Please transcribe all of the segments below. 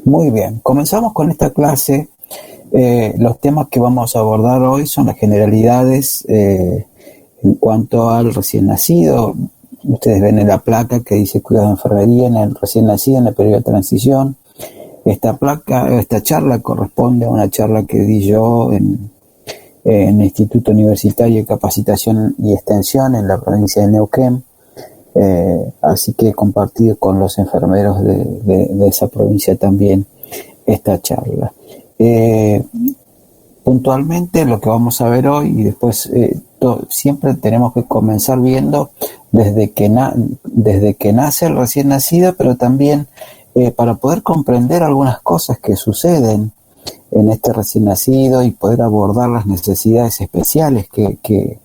Muy bien, comenzamos con esta clase. Los temas que vamos a abordar hoy son las generalidades en cuanto al recién nacido. Ustedes ven en la placa que dice cuidado de enfermería en el recién nacido en el periodo de transición. Esta charla corresponde a una charla que di yo en el Instituto Universitario de Capacitación y Extensión en la provincia de Neuquén. Así que he compartido con los enfermeros de esa provincia también esta charla. Puntualmente lo que vamos a ver hoy y después siempre tenemos que comenzar viendo desde que nace el recién nacido, pero también para poder comprender algunas cosas que suceden en este recién nacido y poder abordar las necesidades especiales que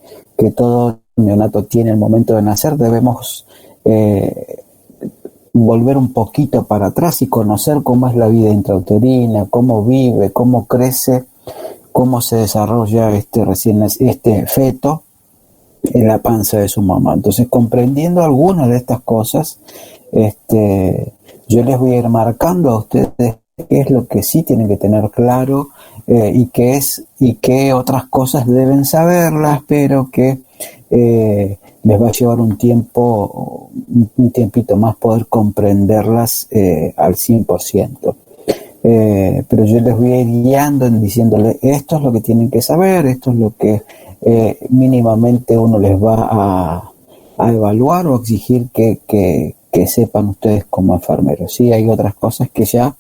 todo neonato tiene al momento de nacer, debemos volver un poquito para atrás y conocer cómo es la vida intrauterina, cómo vive, cómo crece, cómo se desarrolla este feto en la panza de su mamá. Entonces, comprendiendo algunas de estas cosas, yo les voy a ir marcando a ustedes qué es lo que sí tienen que tener claro y qué otras cosas deben saberlas, pero que les va a llevar un tiempito más poder comprenderlas al 100%. Pero yo les voy a ir guiando diciéndoles esto es lo que tienen que saber, esto es lo que mínimamente uno les va a evaluar o exigir que sepan ustedes como enfermeros. Sí, hay otras cosas que ya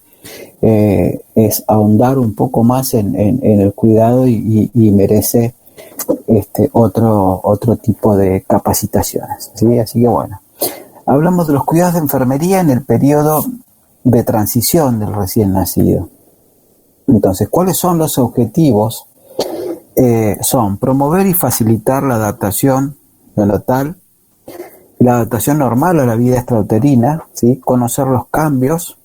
es ahondar un poco más en el cuidado y merece otro tipo de capacitaciones, ¿sí? Así que bueno, hablamos de los cuidados de enfermería en el periodo de transición del recién nacido. Entonces, ¿cuáles son los objetivos? Son promover y facilitar la adaptación neonatal, la adaptación normal a la vida extrauterina, ¿sí? Conocer los cambios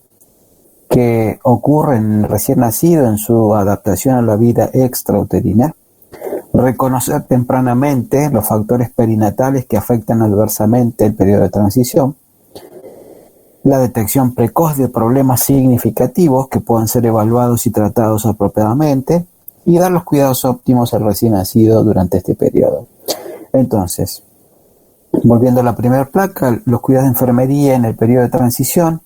que ocurren en el recién nacido en su adaptación a la vida extrauterina, reconocer tempranamente los factores perinatales que afectan adversamente el periodo de transición, la detección precoz de problemas significativos que puedan ser evaluados y tratados apropiadamente y dar los cuidados óptimos al recién nacido durante este periodo. Entonces, volviendo a la primera placa, los cuidados de enfermería en el periodo de transición,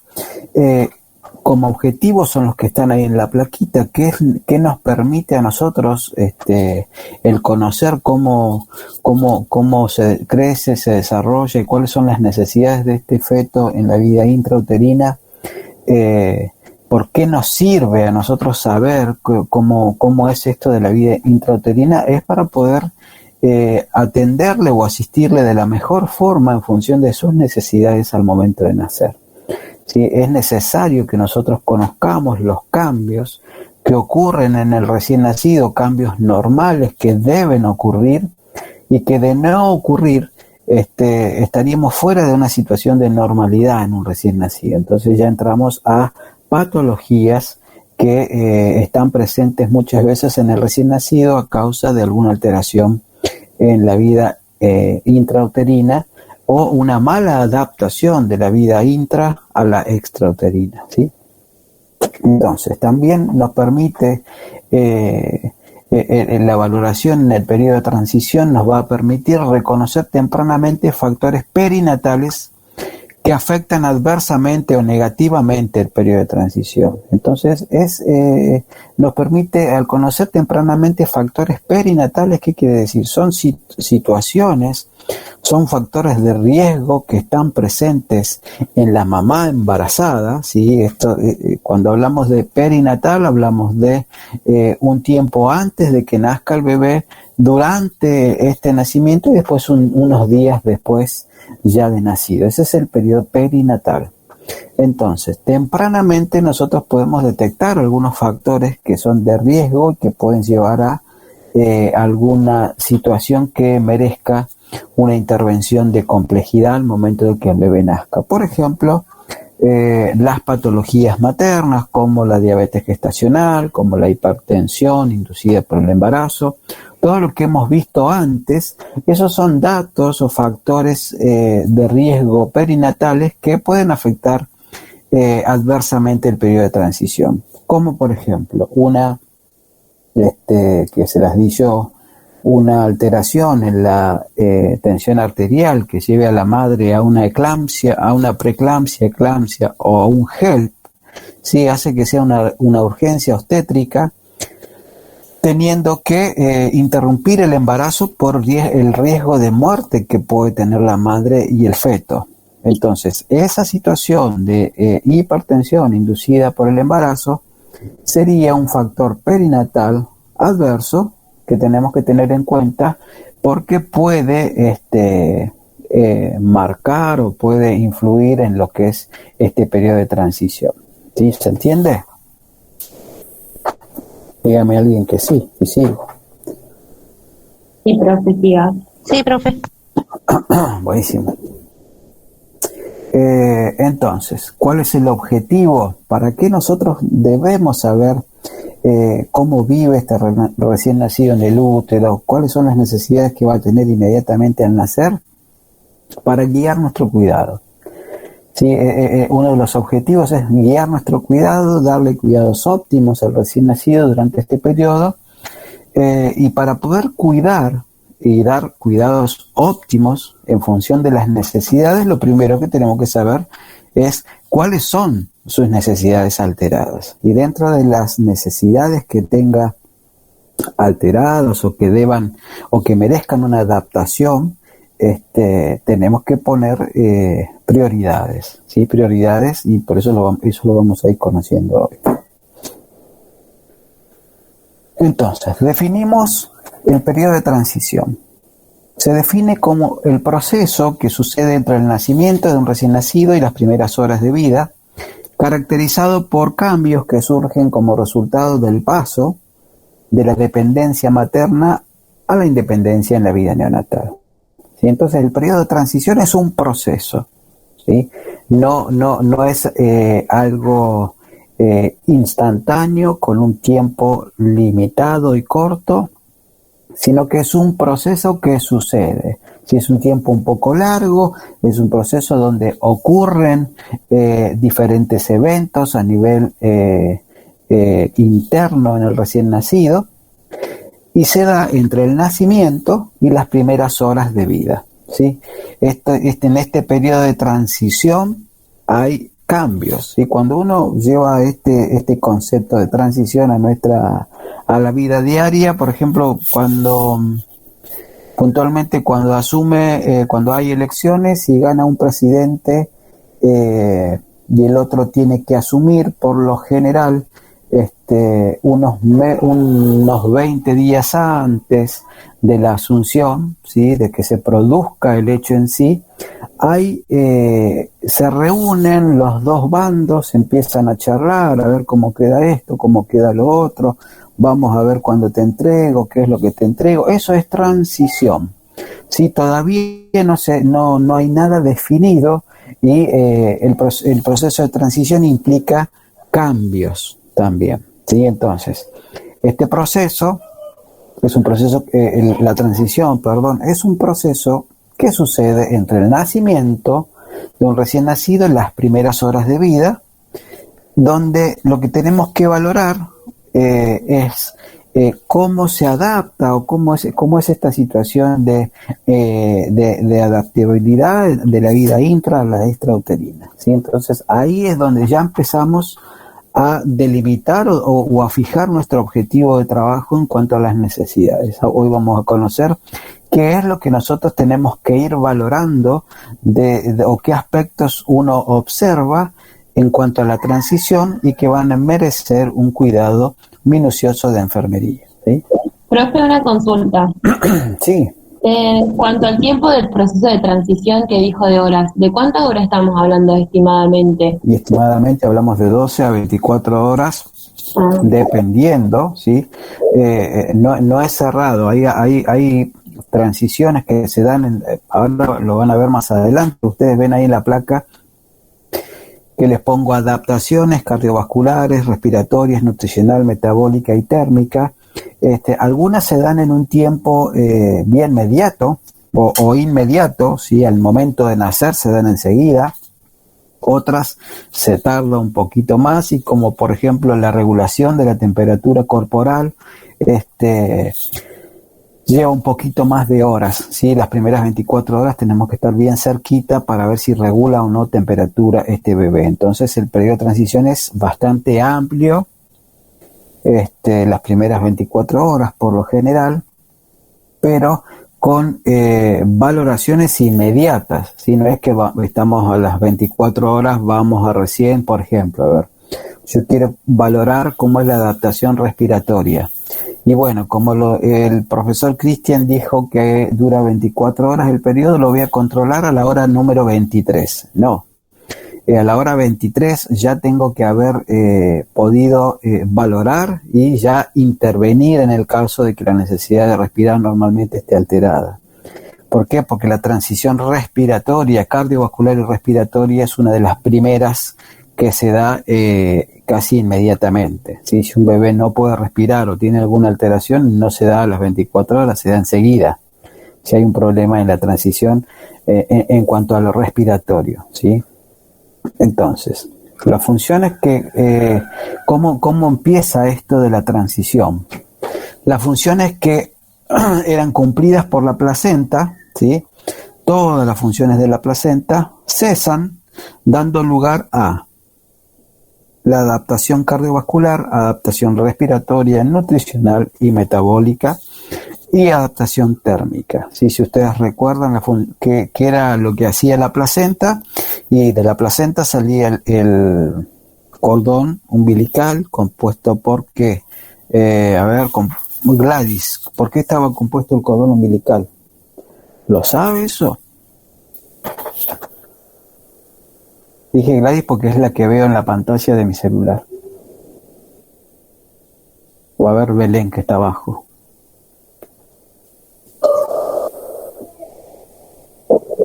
como objetivos son los que están ahí en la plaquita, que nos permite a nosotros el conocer cómo se crece, se desarrolla y cuáles son las necesidades de este feto en la vida intrauterina. ¿Por qué nos sirve a nosotros saber cómo es esto de la vida intrauterina? Es para poder atenderle o asistirle de la mejor forma en función de sus necesidades al momento de nacer. ¿Sí? Es necesario que nosotros conozcamos los cambios que ocurren en el recién nacido, cambios normales que deben ocurrir y que de no ocurrir estaríamos fuera de una situación de normalidad en un recién nacido. Entonces ya entramos a patologías que están presentes muchas veces en el recién nacido a causa de alguna alteración en la vida intrauterina o una mala adaptación de la vida intra a la extrauterina, ¿sí? Entonces, también nos permite, la valoración en el periodo de transición nos va a permitir reconocer tempranamente factores perinatales que afectan adversamente o negativamente el periodo de transición. Entonces, nos permite, al conocer tempranamente factores perinatales, ¿qué quiere decir? Son situaciones, son factores de riesgo que están presentes en la mamá embarazada, ¿sí? Cuando hablamos de perinatal, hablamos de un tiempo antes de que nazca el bebé, durante este nacimiento y después unos días después ya de nacido. Ese es el periodo perinatal. Entonces, tempranamente nosotros podemos detectar algunos factores que son de riesgo y que pueden llevar a alguna situación que merezca una intervención de complejidad al momento de que el bebé nazca. Por ejemplo, las patologías maternas como la diabetes gestacional, como la hipertensión inducida por el embarazo, todo lo que hemos visto antes, esos son datos o factores de riesgo perinatales que pueden afectar adversamente el periodo de transición. Como por ejemplo, que se las di yo, una alteración en la tensión arterial que lleve a la madre a una eclampsia, a una preeclampsia, eclampsia o a un HELP, ¿sí? Hace que sea una urgencia obstétrica, teniendo que interrumpir el embarazo por el riesgo de muerte que puede tener la madre y el feto. Entonces, esa situación de hipertensión inducida por el embarazo sería un factor perinatal adverso que tenemos que tener en cuenta porque puede marcar o puede influir en lo que es este periodo de transición. ¿Sí? ¿Se entiende? Dígame alguien que sí, y sigo. Sí, profe, siga. Sí, profe. Buenísimo. Entonces, ¿cuál es el objetivo? ¿Para qué nosotros debemos saber cómo vive este recién nacido en el útero? ¿Cuáles son las necesidades que va a tener inmediatamente al nacer? Para guiar nuestro cuidado. Sí, uno de los objetivos es guiar nuestro cuidado, darle cuidados óptimos al recién nacido durante este periodo, y para poder cuidar y dar cuidados óptimos en función de las necesidades, lo primero que tenemos que saber es cuáles son sus necesidades alteradas. Y dentro de las necesidades que tenga alteradas o que deban o que merezcan una adaptación, tenemos que poner prioridades, ¿sí? Prioridades, y por eso lo vamos a ir conociendo hoy. Entonces, definimos el periodo de transición. Se define como el proceso que sucede entre el nacimiento de un recién nacido y las primeras horas de vida, caracterizado por cambios que surgen como resultado del paso de la dependencia materna a la independencia en la vida neonatal. ¿Sí? Entonces, el periodo de transición es un proceso, ¿sí? No es algo instantáneo con un tiempo limitado y corto, sino que es un proceso que sucede. Si es un tiempo un poco largo, es un proceso donde ocurren diferentes eventos a nivel interno en el recién nacido, y se da entre el nacimiento y las primeras horas de vida, ¿sí? En este periodo de transición hay cambios, y cuando uno lleva este concepto de transición a la vida diaria, por ejemplo, puntualmente cuando cuando hay elecciones y gana un presidente y el otro tiene que asumir, por lo general, unos 20 días antes de la asunción, ¿sí? De que se produzca el hecho en sí, se reúnen los dos bandos, empiezan a charlar, a ver cómo queda esto, cómo queda lo otro, vamos a ver cuándo te entrego, qué es lo que te entrego. Eso es transición, ¿sí? Todavía no hay nada definido, y el proceso de transición implica cambios también, ¿sí? Entonces, este proceso es un proceso, la transición, perdón, es un proceso que sucede entre el nacimiento de un recién nacido en las primeras horas de vida, donde lo que tenemos que valorar es cómo se adapta o cómo es esta situación de adaptabilidad de la vida intra a la extrauterina, ¿sí? Entonces ahí es donde ya empezamos a delimitar o a fijar nuestro objetivo de trabajo en cuanto a las necesidades. Hoy vamos a conocer qué es lo que nosotros tenemos que ir valorando o qué aspectos uno observa en cuanto a la transición y que van a merecer un cuidado minucioso de enfermería, ¿sí? Profe, una consulta. Sí. En cuanto al tiempo del proceso de transición que dijo de horas, ¿de cuántas horas estamos hablando estimadamente? Y estimadamente hablamos de 12 a 24 horas, dependiendo, ¿sí? No es cerrado, hay transiciones que se dan, ahora lo van a ver más adelante, ustedes ven ahí en la placa que les pongo adaptaciones cardiovasculares, respiratorias, nutricional, metabólica y térmica. Algunas se dan en un tiempo bien mediato o inmediato, ¿sí? Al momento de nacer se dan enseguida. Otras se tarda un poquito más, y como por ejemplo la regulación de la temperatura corporal, lleva un poquito más de horas, ¿sí? Las primeras 24 horas tenemos que estar bien cerquita para ver si regula o no temperatura este bebé. Entonces el periodo de transición es bastante amplio, las primeras 24 horas por lo general, pero con valoraciones inmediatas, ¿sí? No es que estamos a las 24 horas, vamos a recién, por ejemplo, a ver, yo quiero valorar cómo es la adaptación respiratoria. Y bueno, como el profesor Cristian dijo que dura 24 horas el periodo, lo voy a controlar a la hora número 23. No, a la hora 23 ya tengo que haber podido valorar y ya intervenir en el caso de que la necesidad de respirar normalmente esté alterada. ¿Por qué? Porque la transición respiratoria, cardiovascular y respiratoria es una de las primeras que se da casi inmediatamente, ¿sí? Si un bebé no puede respirar o tiene alguna alteración, no se da a las 24 horas, se da enseguida. Si hay un problema en la transición en cuanto a lo respiratorio, ¿sí? Entonces, la función es que, ¿cómo empieza esto de la transición? La función es que eran cumplidas por la placenta, ¿sí? Todas las funciones de la placenta cesan, dando lugar a la adaptación cardiovascular, adaptación respiratoria, nutricional y metabólica, y adaptación térmica. ¿Sí? Si ustedes recuerdan que era lo que hacía la placenta, y de la placenta salía el cordón umbilical compuesto por qué, Gladys, ¿por qué estaba compuesto el cordón umbilical? ¿Lo sabe eso? Dije Gladys porque es la que veo en la pantalla de mi celular. O a ver Belén, que está abajo.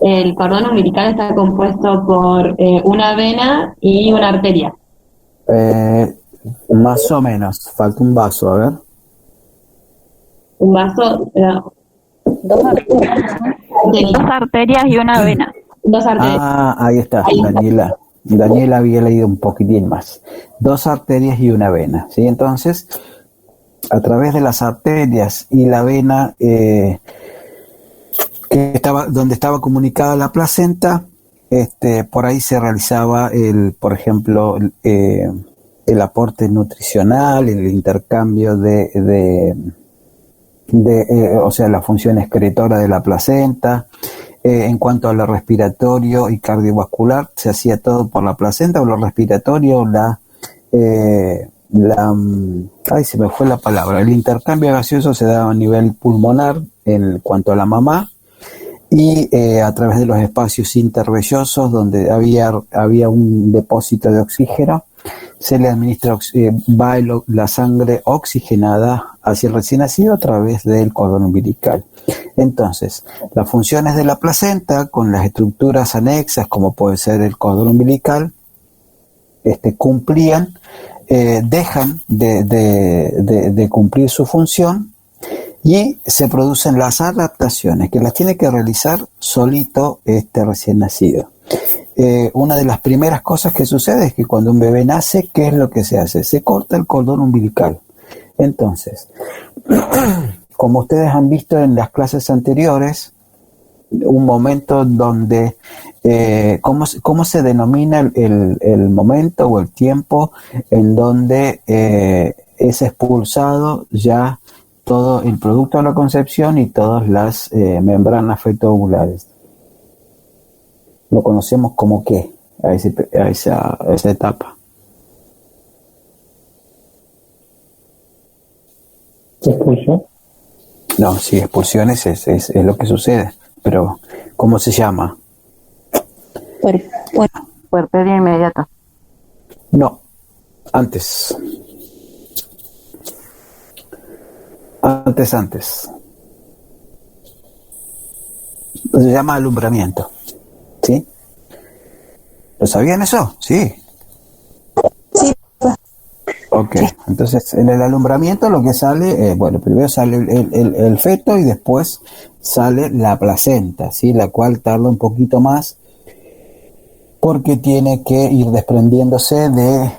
El cordón umbilical está compuesto por una vena y una arteria. Más o menos, falta un vaso, a ver. Un vaso, Dos arterias y una vena. Dos arterias. Ah, ahí está, Daniela había leído un poquitín más. 2 arterias y una vena, ¿sí? Entonces, a través de las arterias y la vena, donde estaba comunicada la placenta, por ahí se realizaba por ejemplo, el aporte nutricional, el intercambio o sea, la función excretora de la placenta. En cuanto a lo respiratorio y cardiovascular, se hacía todo por la placenta, o lo respiratorio, ay, se me fue la palabra. El intercambio gaseoso se daba a nivel pulmonar en cuanto a la mamá, y a través de los espacios intervellosos donde había un depósito de oxígeno, se le administra, va la sangre oxigenada hacia el recién nacido a través del cordón umbilical. Entonces, las funciones de la placenta con las estructuras anexas, como puede ser el cordón umbilical, cumplían, dejan de cumplir su función, y se producen las adaptaciones que las tiene que realizar solito este recién nacido. Una de las primeras cosas que sucede es que cuando un bebé nace, ¿qué es lo que se hace? Se corta el cordón umbilical. Entonces, como ustedes han visto en las clases anteriores, un momento donde, ¿cómo se denomina el momento o el tiempo en donde es expulsado ya todo el producto de la concepción y todas las membranas feto-ovulares? Lo conocemos como ¿qué? A esa etapa. ¿Expulsión? No, sí, expulsiones es lo que sucede, pero ¿cómo se llama? Puerperio inmediato. No, antes. Se llama alumbramiento. ¿Sí? ¿Lo sabían eso? Sí. Sí. Ok, entonces en el alumbramiento lo que sale, primero sale el feto y después sale la placenta, ¿sí? La cual tarda un poquito más porque tiene que ir desprendiéndose de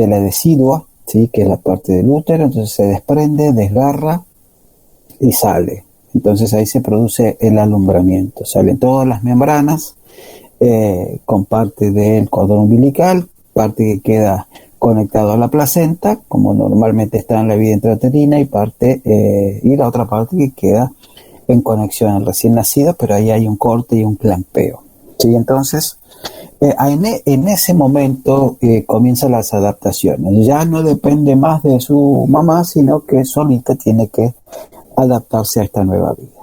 la decidua, ¿sí? Que es la parte del útero, entonces se desprende, desgarra y sale. Entonces ahí se produce el alumbramiento, salen todas las membranas con parte del cordón umbilical, parte que queda conectado a la placenta, como normalmente está en la vía intrauterina, y la otra parte que queda en conexión al recién nacido, pero ahí hay un corte y un clampeo. ¿Sí? Entonces, en ese momento comienzan las adaptaciones. Ya no depende más de su mamá, sino que solita tiene que adaptarse a esta nueva vida.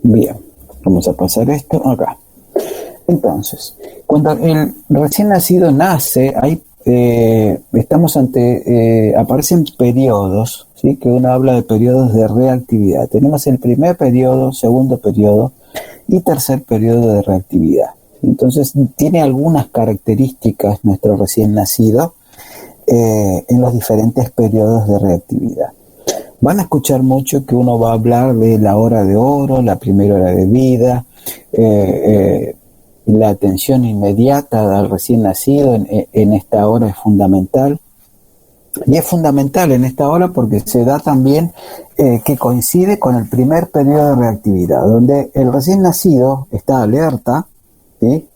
Bien, vamos a pasar esto acá. Entonces, cuando el recién nacido nace, aparecen periodos, ¿sí? Que uno habla de periodos de reactividad. Tenemos el primer periodo, segundo periodo y tercer periodo de reactividad. Entonces, tiene algunas características nuestro recién nacido en los diferentes periodos de reactividad. Van a escuchar mucho que uno va a hablar de la hora de oro, la primera hora de vida, la atención inmediata al recién nacido en esta hora es fundamental. Y es fundamental en esta hora porque se da también que coincide con el primer periodo de reactividad, donde el recién nacido está alerta, ¿sí?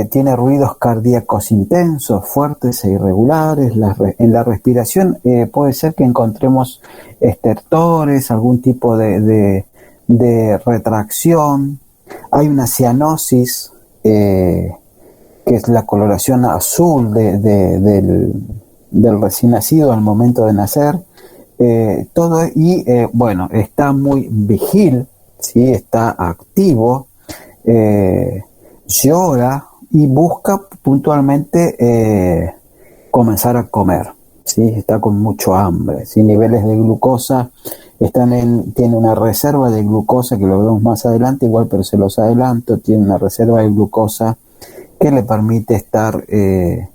Tiene ruidos cardíacos intensos, fuertes e irregulares. En la respiración puede ser que encontremos estertores, algún tipo de retracción. Hay una cianosis, que es la coloración azul del recién nacido al momento de nacer. Está muy vigil, ¿sí? Está activo, llora y busca puntualmente comenzar a comer, ¿sí? Está con mucho hambre, ¿sí? Niveles de glucosa tiene una reserva de glucosa que lo vemos más adelante igual, pero se los adelanto. Tiene una reserva de glucosa que le permite estar en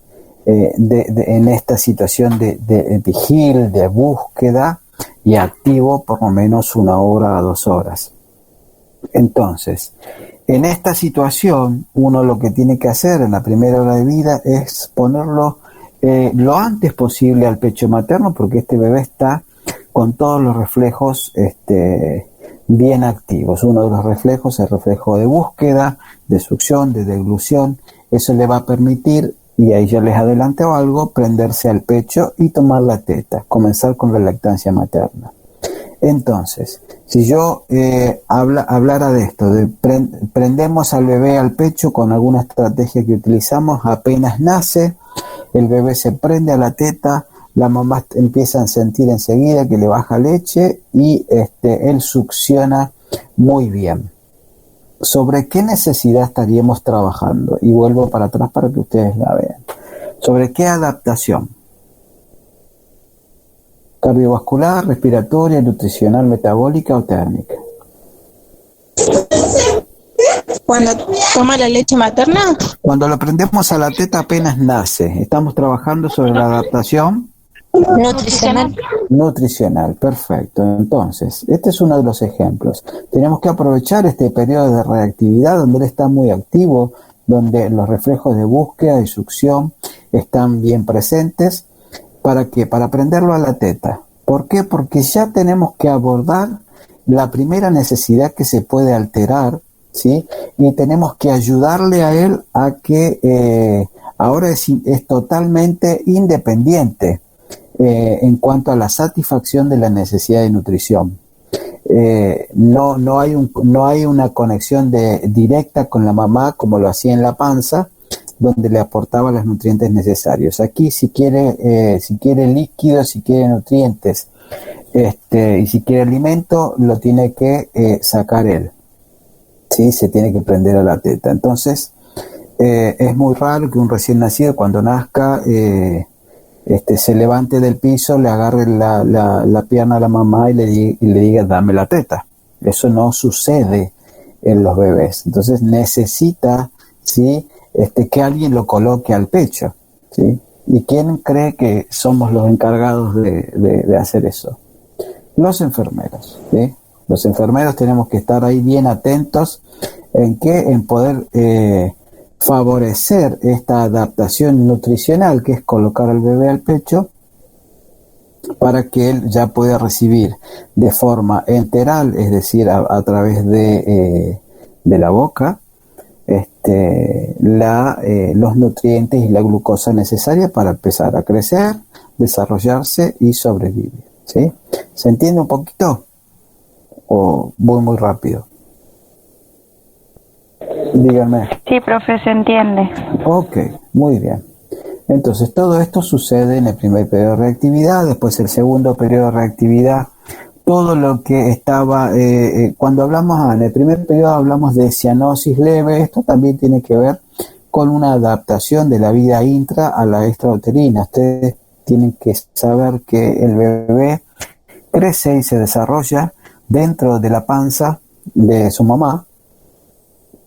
esta situación de vigil, de búsqueda y activo por lo menos 1 hora a 2 horas. Entonces, en esta situación, uno lo que tiene que hacer en la primera hora de vida es ponerlo lo antes posible al pecho materno, porque este bebé está con todos los reflejos bien activos. Uno de los reflejos es el reflejo de búsqueda, de succión, de deglución. Eso le va a permitir, y ahí ya les adelanto algo, prenderse al pecho y tomar la teta, comenzar con la lactancia materna. Entonces, si yo hablara de esto, prendemos al bebé al pecho con alguna estrategia que utilizamos, apenas nace, el bebé se prende a la teta, la mamá empieza a sentir enseguida que le baja leche y él succiona muy bien. ¿Sobre qué necesidad estaríamos trabajando? Y vuelvo para atrás para que ustedes la vean. ¿Sobre qué adaptación? ¿Cardiovascular, respiratoria, nutricional, metabólica o térmica? Cuando toma la leche materna. Cuando lo prendemos a la teta apenas nace, estamos trabajando sobre la adaptación nutricional. Perfecto. Entonces, este es uno de los ejemplos. Tenemos que aprovechar este periodo de reactividad donde él está muy activo, donde los reflejos de búsqueda y succión están bien presentes. ¿Para qué? Para prenderlo a la teta. ¿Por qué? Porque ya tenemos que abordar la primera necesidad que se puede alterar, ¿sí? Y tenemos que ayudarle a él a que ahora es totalmente independiente en cuanto a la satisfacción de la necesidad de nutrición. No hay una conexión directa con la mamá como lo hacía en la panza, donde le aportaba los nutrientes necesarios. Aquí si quiere líquidos, si quiere nutrientes y si quiere alimento, lo tiene que sacar él, ¿sí? Se tiene que prender a la teta. Entonces es muy raro que un recién nacido cuando nazca se levante del piso, le agarre la pierna a la mamá y le diga dame la teta. Eso no sucede en los bebés. Entonces necesita, ¿sí? Que alguien lo coloque al pecho, ¿sí? ¿Y quién cree que somos los encargados de hacer eso? Los enfermeros, ¿sí? Los enfermeros tenemos que estar ahí bien atentos en poder favorecer esta adaptación nutricional, que es colocar al bebé al pecho, para que él ya pueda recibir de forma enteral, es decir, a través de la boca, los nutrientes y la glucosa necesaria para empezar a crecer, desarrollarse y sobrevivir, ¿sí? ¿Se entiende un poquito? ¿O voy muy rápido? Díganme. Sí, profe, se entiende. Ok, muy bien. Entonces, todo esto sucede en el primer periodo de reactividad. Después el segundo periodo de reactividad, todo lo que estaba, cuando hablamos en el primer periodo hablamos de cianosis leve. Esto también tiene que ver con una adaptación de la vida intra a la extrauterina. Ustedes tienen que saber que el bebé crece y se desarrolla dentro de la panza de su mamá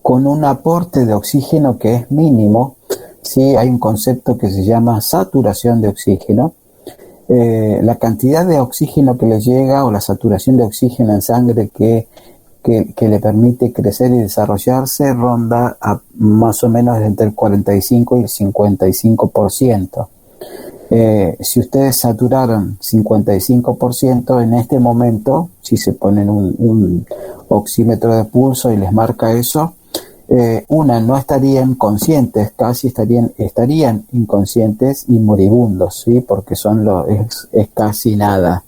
con un aporte de oxígeno que es mínimo. Sí, hay un concepto que se llama saturación de oxígeno. La cantidad de oxígeno que le llega, o la saturación de oxígeno en sangre que le permite crecer y desarrollarse, ronda a más o menos entre el 45 y el 55%. Si ustedes saturaron 55%, en este momento, si se ponen un oxímetro de pulso y les marca eso, no estarían conscientes, casi estarían inconscientes y moribundos, ¿sí? Porque es casi nada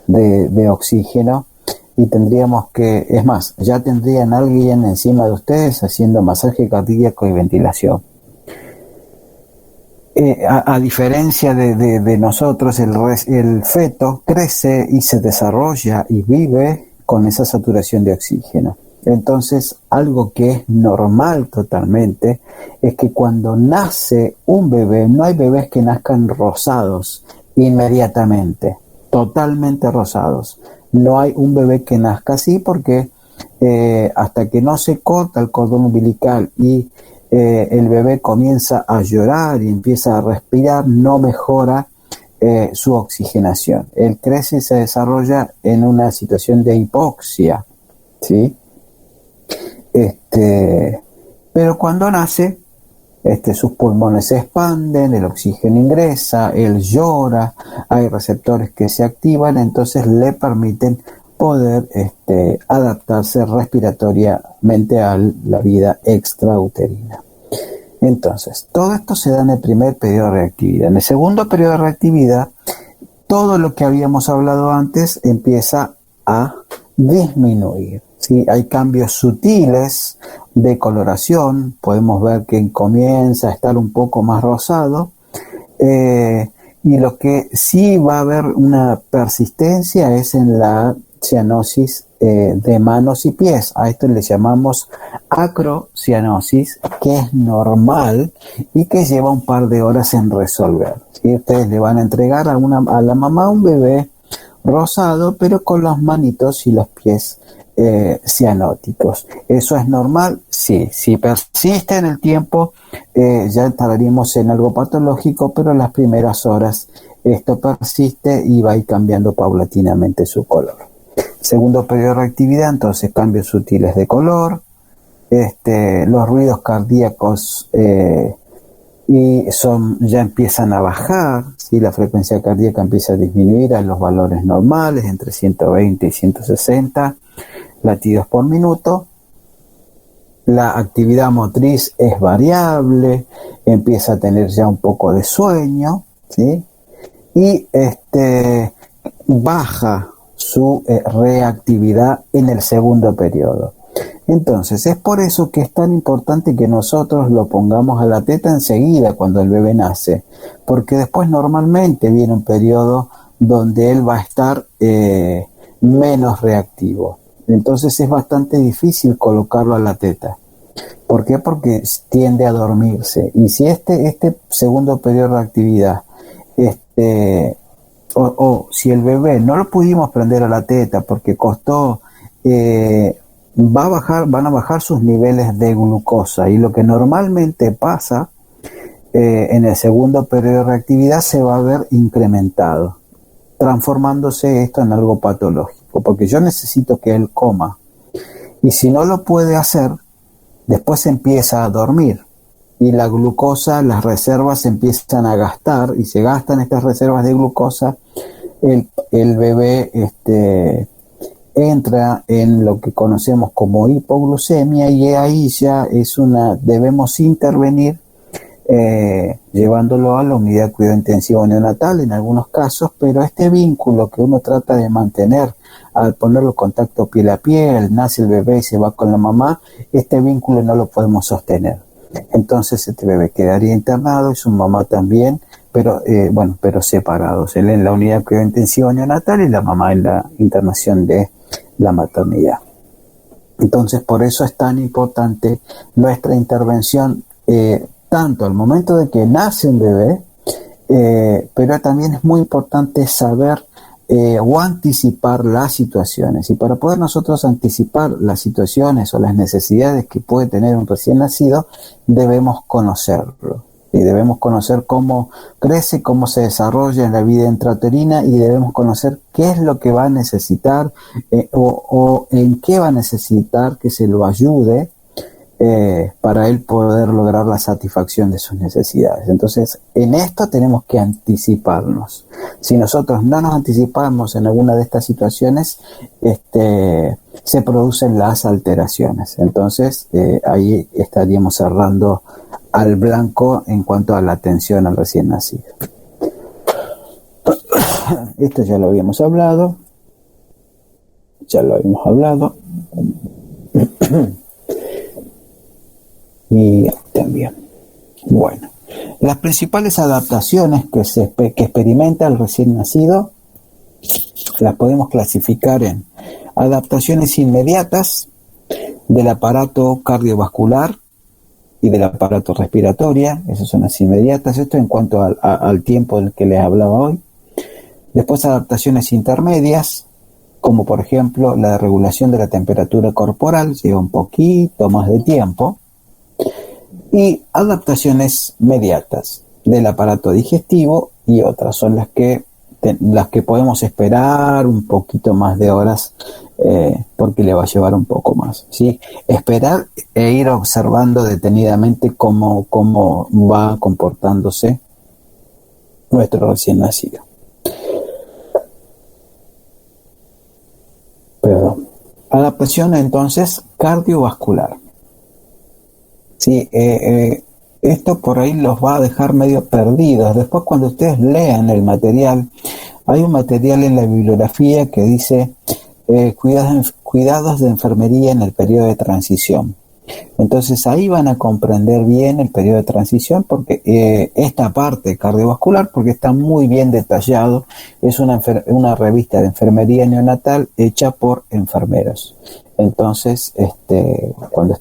de oxígeno, y es más, ya tendrían alguien encima de ustedes haciendo masaje cardíaco y ventilación. A diferencia de nosotros, el feto crece y se desarrolla y vive con esa saturación de oxígeno. Entonces, algo que es normal totalmente es que cuando nace un bebé, no hay bebés que nazcan rosados inmediatamente, totalmente rosados. No hay un bebé que nazca así, porque hasta que no se corta el cordón umbilical y el bebé comienza a llorar y empieza a respirar, no mejora su oxigenación. Él crece y se desarrolla en una situación de hipoxia, ¿sí? Pero cuando nace, sus pulmones se expanden, el oxígeno ingresa, él llora, hay receptores que se activan, entonces le permiten poder adaptarse respiratoriamente a la vida extrauterina. Entonces, todo esto se da en el primer periodo de reactividad. En el segundo periodo de reactividad, todo lo que habíamos hablado antes empieza a disminuir, ¿sí? Hay cambios sutiles de coloración, podemos ver que comienza a estar un poco más rosado, y lo que sí va a haber una persistencia es en la cianosis de manos y pies. A esto le llamamos acrocianosis, que es normal y que lleva un par de horas en resolver, ¿sí? Ustedes le van a entregar a la mamá un bebé rosado, pero con las manitos y los pies cianóticos. ¿Eso es normal? Sí. Si persiste en el tiempo, ya entraríamos en algo patológico, pero en las primeras horas esto persiste y va a ir cambiando paulatinamente su color. Segundo periodo de reactividad, entonces cambios sutiles de color, los ruidos cardíacos ya empiezan a bajar, ¿sí? La frecuencia cardíaca empieza a disminuir a los valores normales, entre 120 y 160 latidos por minuto. La actividad motriz es variable, empieza a tener ya un poco de sueño, ¿sí? Y baja su reactividad en el segundo periodo. Entonces, es por eso que es tan importante que nosotros lo pongamos a la teta enseguida cuando el bebé nace, porque después normalmente viene un periodo donde él va a estar menos reactivo. Entonces es bastante difícil colocarlo a la teta. ¿Por qué? Porque tiende a dormirse. Y si este segundo periodo de reactividad, si el bebé no lo pudimos prender a la teta porque costó, van a bajar sus niveles de glucosa, y lo que normalmente pasa en el segundo periodo de reactividad se va a ver incrementado, transformándose esto en algo patológico. porque yo necesito que él coma. Y si no lo puede hacer, después empieza a dormir. Y la glucosa, las reservas se empiezan a gastar, y se gastan estas reservas de glucosa, el bebé entra en lo que conocemos como hipoglucemia, y ahí ya debemos intervenir llevándolo a la unidad de cuidado intensivo neonatal en algunos casos, pero este vínculo que uno trata de mantener al ponerlo en contacto piel a piel, nace el bebé y se va con la mamá, este vínculo no lo podemos sostener. Entonces este bebé quedaría internado y su mamá también, pero separados, él en la unidad de cuidado intensivo neonatal y la mamá en la internación de la maternidad. Entonces por eso es tan importante nuestra intervención, tanto al momento de que nace un bebé, pero también es muy importante saber o anticipar las situaciones. Y para poder nosotros anticipar las situaciones o las necesidades que puede tener un recién nacido, debemos conocerlo. Y debemos conocer cómo crece, cómo se desarrolla en la vida intrauterina, y debemos conocer qué es lo que va a necesitar o en qué va a necesitar que se lo ayude para él poder lograr la satisfacción de sus necesidades. Entonces, en esto tenemos que anticiparnos. Si nosotros no nos anticipamos en alguna de estas situaciones, se producen las alteraciones. Entonces, ahí estaríamos cerrando al blanco en cuanto a la atención al recién nacido. Esto ya lo habíamos hablado. Y también, bueno, las principales adaptaciones que experimenta el recién nacido las podemos clasificar en adaptaciones inmediatas del aparato cardiovascular y del aparato respiratorio. Esas son las inmediatas, esto en cuanto al tiempo del que les hablaba hoy. Después adaptaciones intermedias, como por ejemplo la regulación de la temperatura corporal, lleva un poquito más de tiempo. Y adaptaciones mediatas del aparato digestivo, y otras son las que podemos esperar un poquito más de horas, porque le va a llevar un poco más, ¿sí? Esperar e ir observando detenidamente cómo va comportándose nuestro recién nacido. Adaptación entonces cardiovascular. Sí, esto por ahí los va a dejar medio perdidos. Después, cuando ustedes lean el material, hay un material en la bibliografía que dice cuidados de enfermería en el periodo de transición. Entonces ahí van a comprender bien el periodo de transición, porque esta parte cardiovascular, porque está muy bien detallado, es una revista de enfermería neonatal hecha por enfermeros. Entonces, cuando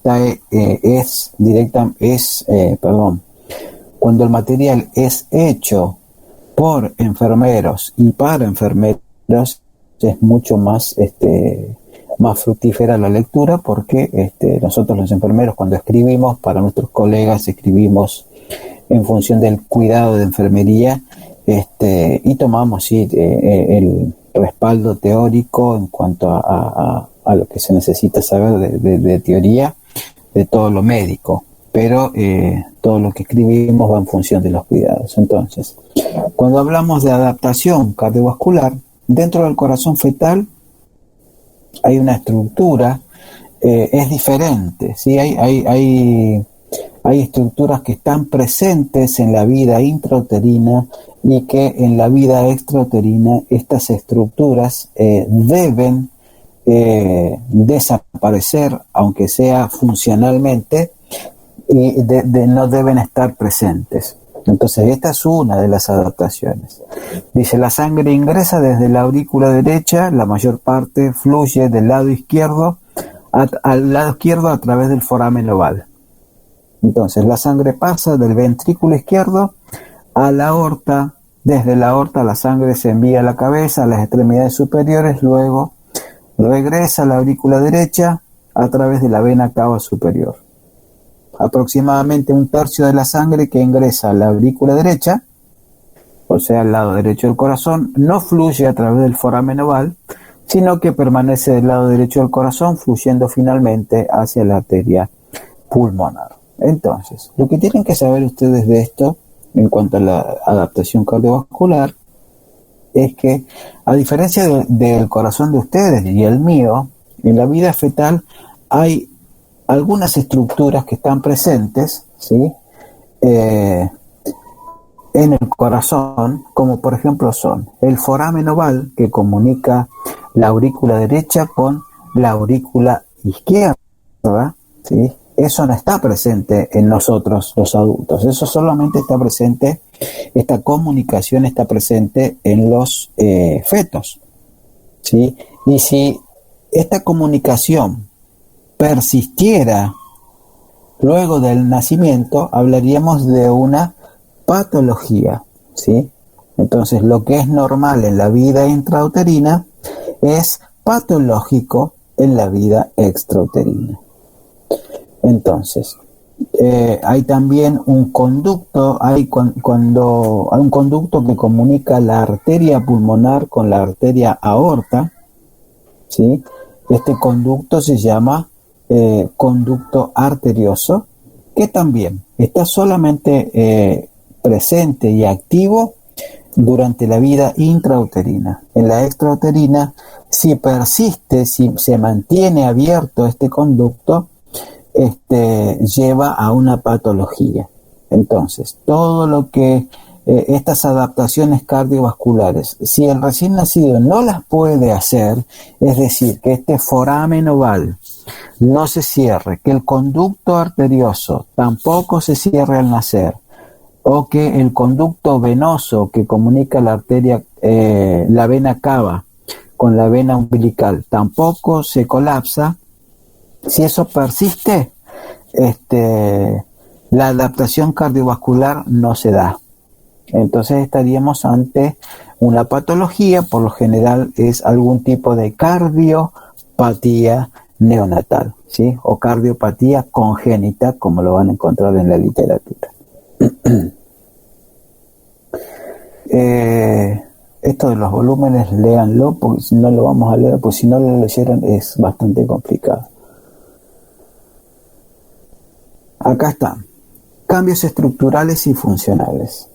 cuando el material es hecho por enfermeros y para enfermeros, es mucho más fructífera la lectura, porque nosotros los enfermeros, cuando escribimos para nuestros colegas, escribimos en función del cuidado de enfermería, y tomamos el respaldo teórico en cuanto a lo que se necesita saber de teoría de todo lo médico, pero todo lo que escribimos va en función de los cuidados. Entonces, cuando hablamos de adaptación cardiovascular, dentro del corazón fetal hay una estructura, es diferente, ¿sí? Hay estructuras que están presentes en la vida intrauterina, y que en la vida extrauterina estas estructuras deben desaparecer, aunque sea funcionalmente, y no deben estar presentes. Entonces esta es una de las adaptaciones. Dice: la sangre ingresa desde la aurícula derecha, la mayor parte fluye del lado izquierdo al lado izquierdo a través del foramen oval. Entonces la sangre pasa del ventrículo izquierdo a la aorta. Desde la aorta la sangre se envía a la cabeza, a las extremidades superiores, luego regresa a la aurícula derecha a través de la vena cava superior. Aproximadamente un tercio de la sangre que ingresa a la aurícula derecha, o sea, al lado derecho del corazón, no fluye a través del foramen oval, sino que permanece del lado derecho del corazón, fluyendo finalmente hacia la arteria pulmonar. Entonces, lo que tienen que saber ustedes de esto, en cuanto a la adaptación cardiovascular, es que, a diferencia del corazón de ustedes y el mío, en la vida fetal hay algunas estructuras que están presentes, ¿sí? En el corazón, como por ejemplo son el foramen oval, que comunica la aurícula derecha con la aurícula izquierda, ¿sí? Eso no está presente en nosotros los adultos, eso solamente está presente, esta comunicación está presente en los fetos, ¿sí? Y si esta comunicación persistiera luego del nacimiento, hablaríamos de una patología, ¿sí? Entonces, lo que es normal en la vida intrauterina es patológico en la vida extrauterina. Entonces, hay también un conducto, cuando hay un conducto que comunica la arteria pulmonar con la arteria aorta, ¿sí? Este conducto se llama conducto arterioso, que también está solamente presente y activo durante la vida intrauterina. En la extrauterina, si persiste, si se mantiene abierto este conducto, lleva a una patología. Entonces, todo lo que estas adaptaciones cardiovasculares, si el recién nacido no las puede hacer, es decir, que este foramen oval no se cierre, que el conducto arterioso tampoco se cierre al nacer, o que el conducto venoso que comunica la arteria, la vena cava con la vena umbilical, tampoco se colapsa. Si eso persiste, la adaptación cardiovascular no se da. Entonces estaríamos ante una patología, por lo general es algún tipo de cardiopatía neonatal, ¿sí? O cardiopatía congénita, como lo van a encontrar en la literatura. Esto de los volúmenes, léanlo, porque si no lo vamos a leer, pues si no lo leyeron es bastante complicado. Acá están, cambios estructurales y funcionales.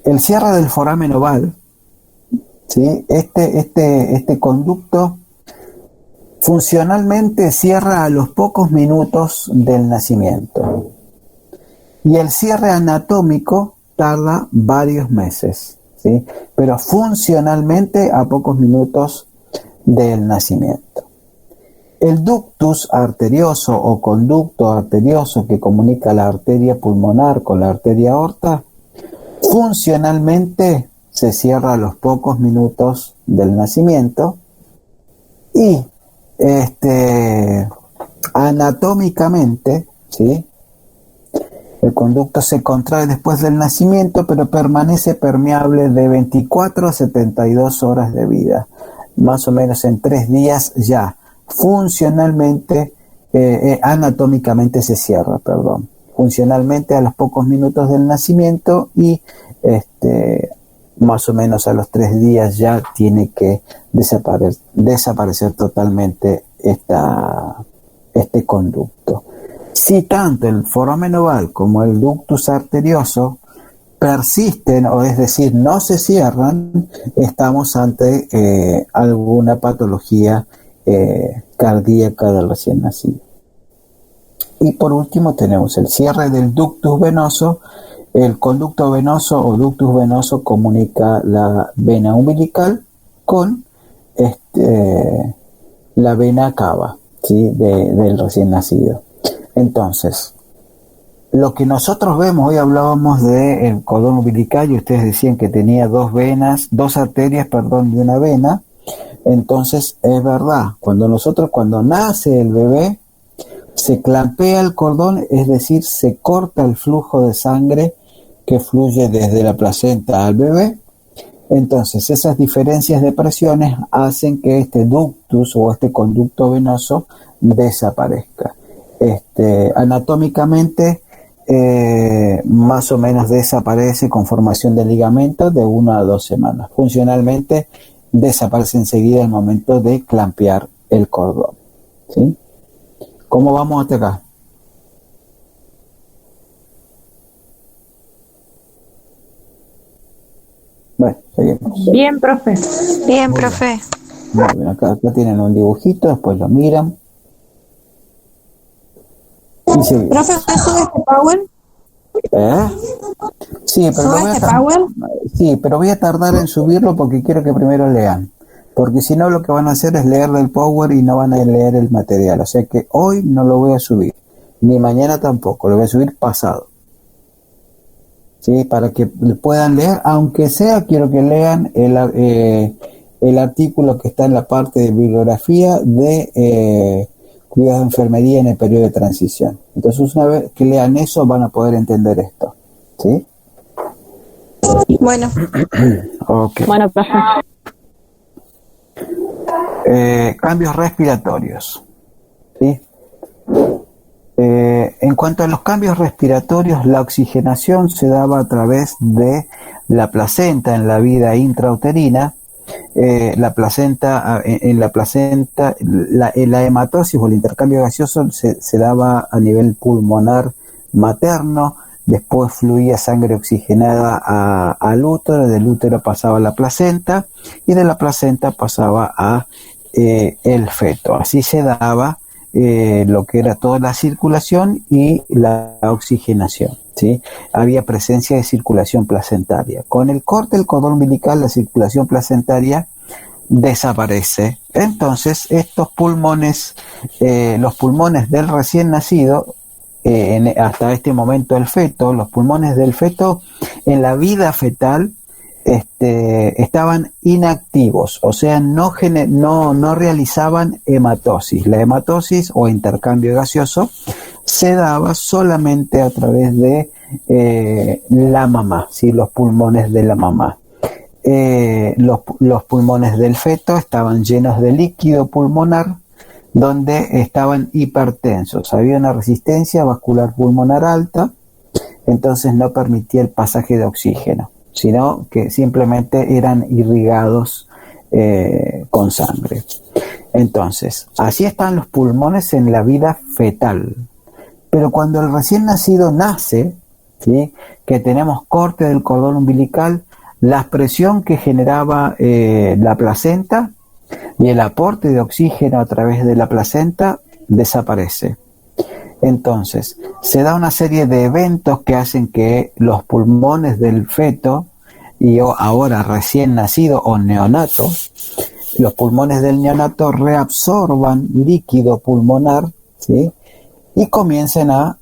El cierre del foramen oval, ¿sí? Este conducto funcionalmente cierra a los pocos minutos del nacimiento. Y el cierre anatómico tarda varios meses, ¿sí? Pero funcionalmente a pocos minutos del nacimiento. El ductus arterioso o conducto arterioso que comunica la arteria pulmonar con la arteria aorta, funcionalmente se cierra a los pocos minutos del nacimiento y anatómicamente, ¿sí? El conducto se contrae después del nacimiento, pero permanece permeable de 24 a 72 horas de vida, más o menos en 3 días ya. Funcionalmente, anatómicamente se cierra, funcionalmente a los pocos minutos del nacimiento y más o menos a los 3 días ya tiene que desaparecer totalmente este conducto. Si tanto el foramen oval como el ductus arterioso persisten, o es decir, no se cierran, estamos ante alguna patología cardíaca del recién nacido. Y por último tenemos el cierre del ductus venoso. El conducto venoso o ductus venoso comunica la vena umbilical con la vena cava, ¿sí? del recién nacido. Entonces, lo que nosotros vemos, hoy hablábamos del cordón umbilical y ustedes decían que tenía dos arterias y una vena. Entonces es verdad, cuando nace el bebé, se clampea el cordón, es decir, se corta el flujo de sangre que fluye desde la placenta al bebé. Entonces esas diferencias de presiones hacen que este ductus o este conducto venoso desaparezca. Anatómicamente más o menos desaparece con formación de ligamentos de 1 a 2 semanas. Funcionalmente desaparece enseguida al momento de clampear el cordón. ¿Sí? ¿Cómo vamos hasta acá? Bueno, seguimos. Bien, profe. Bien, Muy profe. Muy bien, acá tienen un dibujito, después lo miran. Y seguimos. Profe, ¿usted sube este Power? ¿Eh? Sí, pero ¿Sube este Power? sí, pero voy a tardar en subirlo porque quiero que primero lean. Porque si no, lo que van a hacer es leer del Power y no van a leer el material. O sea que hoy no lo voy a subir, ni mañana tampoco, lo voy a subir pasado. ¿Sí? Para que puedan leer, aunque sea, quiero que lean el artículo que está en la parte de bibliografía de cuidados de enfermería en el periodo de transición. Entonces, una vez que lean eso, van a poder entender esto. ¿Sí? Bueno, Ok. Bueno, profe. Cambios respiratorios. ¿Sí? En cuanto a los cambios respiratorios, la oxigenación se daba a través de la placenta en la vida intrauterina. En la placenta, la hematosis o el intercambio gaseoso se daba a nivel pulmonar materno, después fluía sangre oxigenada al útero, del útero pasaba a la placenta y de la placenta pasaba a el feto. Así se daba lo que era toda la circulación y la oxigenación. ¿Sí? Había presencia de circulación placentaria. Con el corte del cordón umbilical, la circulación placentaria desaparece. Entonces, estos pulmones, los pulmones del recién nacido, hasta este momento el feto, los pulmones del feto en la vida fetal estaban inactivos, o sea, no realizaban hematosis. La hematosis o intercambio gaseoso se daba solamente a través de la mamá, ¿sí? Los pulmones de la mamá. Los pulmones del feto estaban llenos de líquido pulmonar, donde estaban hipertensos. Había una resistencia vascular pulmonar alta, entonces no permitía el pasaje de oxígeno, sino que simplemente eran irrigados con sangre. Entonces, así están los pulmones en la vida fetal. Pero cuando el recién nacido nace, ¿sí? Que tenemos corte del cordón umbilical, la presión que generaba la placenta y el aporte de oxígeno a través de la placenta desaparece. Entonces, se da una serie de eventos que hacen que los pulmones del feto y ahora recién nacido o neonato, los pulmones del neonato reabsorban líquido pulmonar, ¿sí? Y comiencen a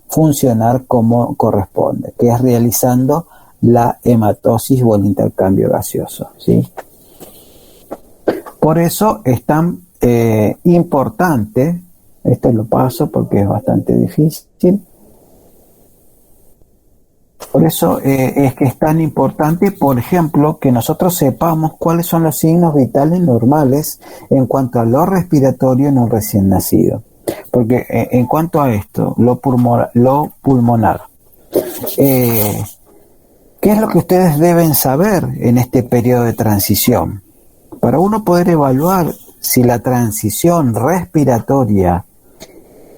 funcionar como corresponde, que es realizando la hematosis o el intercambio gaseoso, ¿sí? Por eso es tan importante, esto lo paso porque es bastante difícil, por eso es que es tan importante, por ejemplo, que nosotros sepamos cuáles son los signos vitales normales en cuanto a lo respiratorio en un recién nacido. Porque en cuanto a esto, lo pulmonar, ¿qué es lo que ustedes deben saber en este periodo de transición? Para uno poder evaluar si la transición respiratoria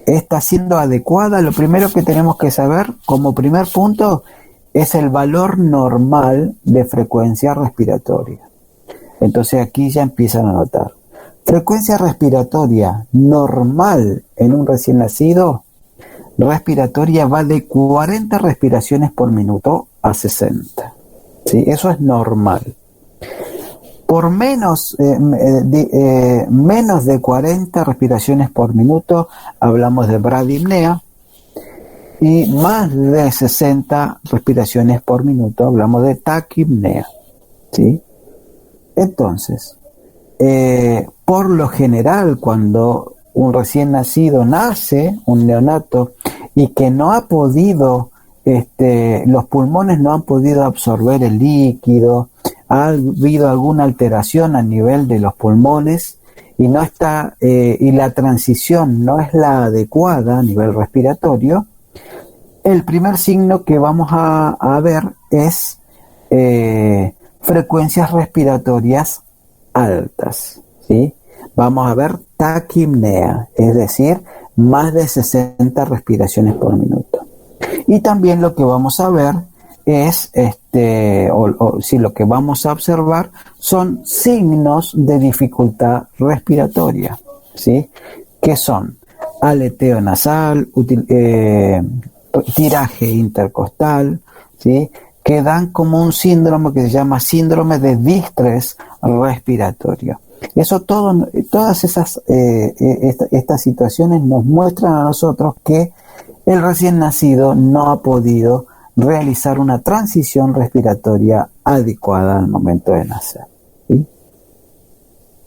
está siendo adecuada, lo primero que tenemos que saber como primer punto es el valor normal de frecuencia respiratoria. Entonces aquí ya empiezan a notar. Frecuencia respiratoria normal en un recién nacido, respiratoria va de 40 respiraciones por minuto a 60. ¿Sí? Eso es normal. Por menos de 40 respiraciones por minuto hablamos de bradipnea y más de 60 respiraciones por minuto hablamos de taquipnea. ¿Sí? Entonces, por lo general, cuando un recién nacido nace, un neonato, y que no ha podido, los pulmones no han podido absorber el líquido, ha habido alguna alteración a nivel de los pulmones y no está, y la transición no es la adecuada a nivel respiratorio, el primer signo que vamos a ver es frecuencias respiratorias altas, ¿sí? Vamos a ver taquipnea, es decir, más de 60 respiraciones por minuto. Y también lo que vamos a ver es, lo que vamos a observar son signos de dificultad respiratoria, ¿sí? Que son aleteo nasal, tiraje intercostal, ¿sí? Que dan como un síndrome que se llama síndrome de distrés respiratorio. Eso todas estas situaciones nos muestran a nosotros que el recién nacido no ha podido realizar una transición respiratoria adecuada al momento de nacer, ¿sí?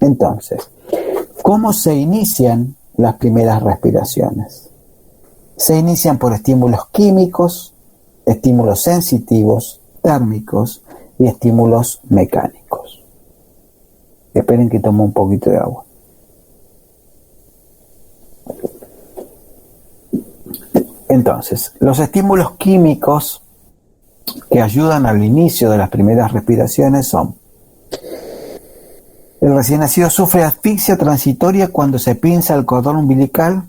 Entonces, ¿cómo se inician las primeras respiraciones? Se inician por estímulos químicos, estímulos sensitivos, térmicos y estímulos mecánicos. Esperen que tomo un poquito de agua. Entonces, los estímulos químicos que ayudan al inicio de las primeras respiraciones son: el recién nacido sufre asfixia transitoria cuando se pinza el cordón umbilical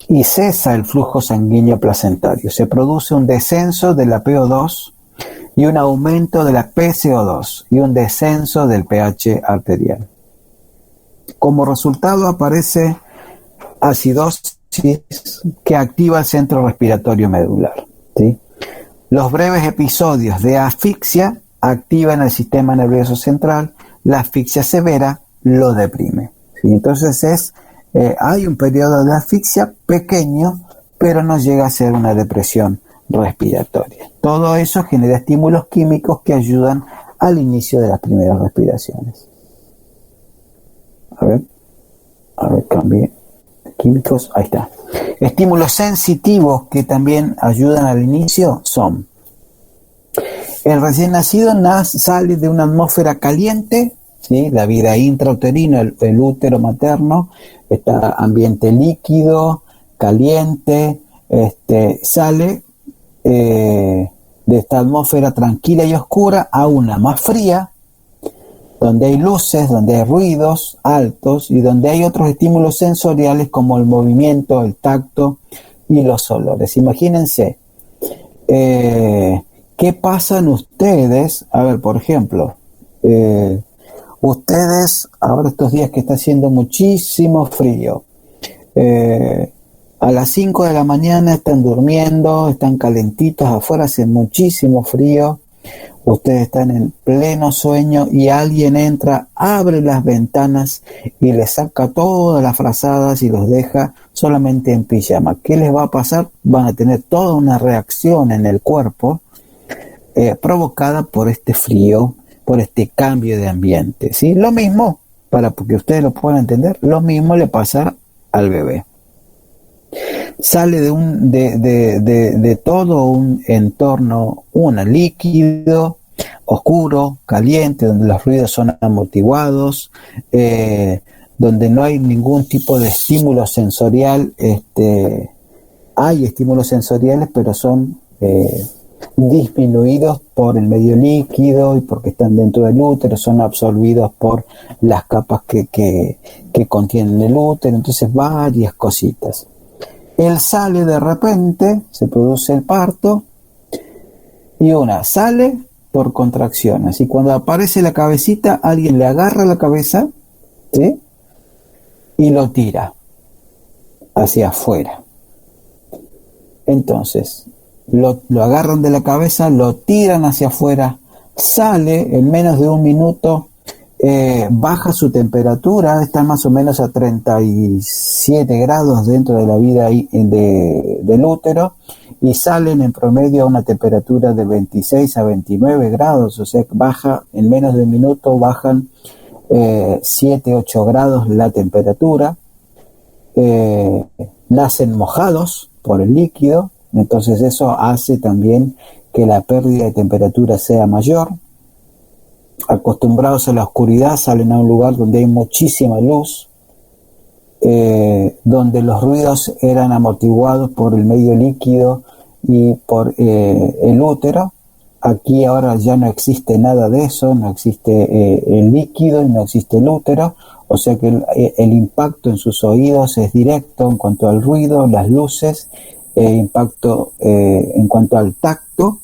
y cesa el flujo sanguíneo placentario. Se produce un descenso de la PO2 y un aumento de la PCO2 y un descenso del pH arterial. Como resultado aparece acidosis que activa el centro respiratorio medular, ¿sí? Los breves episodios de asfixia activan el sistema nervioso central, la asfixia severa lo deprime, ¿sí? Entonces hay un periodo de asfixia pequeño, pero no llega a ser una depresión respiratoria. Todo eso genera estímulos químicos que ayudan al inicio de las primeras respiraciones. A ver, cambié. Químicos, ahí está. Estímulos sensitivos que también ayudan al inicio son: el recién nacido sale de una atmósfera caliente, ¿sí? La vida intrauterina, el útero materno, está ambiente líquido, caliente, sale de esta atmósfera tranquila y oscura a una más fría, donde hay luces, donde hay ruidos altos y donde hay otros estímulos sensoriales como el movimiento, el tacto y los olores. Imagínense, ¿qué pasan ustedes? A ver, por ejemplo, ustedes, ahora estos días que está haciendo muchísimo frío, a las 5 de la mañana están durmiendo, están calentitos, afuera hace muchísimo frío, ustedes están en pleno sueño y alguien entra, abre las ventanas y les saca todas las frazadas y los deja solamente en pijama. ¿Qué les va a pasar? Van a tener toda una reacción en el cuerpo provocada por este frío, por este cambio de ambiente, ¿sí? Lo mismo, para que ustedes lo puedan entender, lo mismo le pasa al bebé. Sale de todo un entorno, líquido, oscuro, caliente, donde los ruidos son amortiguados, donde no hay ningún tipo de estímulo sensorial. Hay estímulos sensoriales, pero son disminuidos por el medio líquido y porque están dentro del útero, son absorbidos por las capas que contienen el útero, entonces varias cositas. Él sale de repente, se produce el parto y sale por contracciones. Y cuando aparece la cabecita, alguien le agarra la cabeza, ¿sí? Y lo tira hacia afuera. Entonces, lo agarran de la cabeza, lo tiran hacia afuera, sale en menos de un minuto, baja su temperatura, está más o menos a 37 grados dentro de la vida del útero y salen en promedio a una temperatura de 26 a 29 grados, o sea, baja en menos de un minuto, bajan 7, 8 grados la temperatura, nacen mojados por el líquido, entonces eso hace también que la pérdida de temperatura sea mayor. Acostumbrados a la oscuridad, salen a un lugar donde hay muchísima luz, donde los ruidos eran amortiguados por el medio líquido y por el útero, aquí ahora ya no existe nada de eso, no existe el líquido y no existe el útero, o sea que el impacto en sus oídos es directo en cuanto al ruido, las luces, impacto en cuanto al tacto.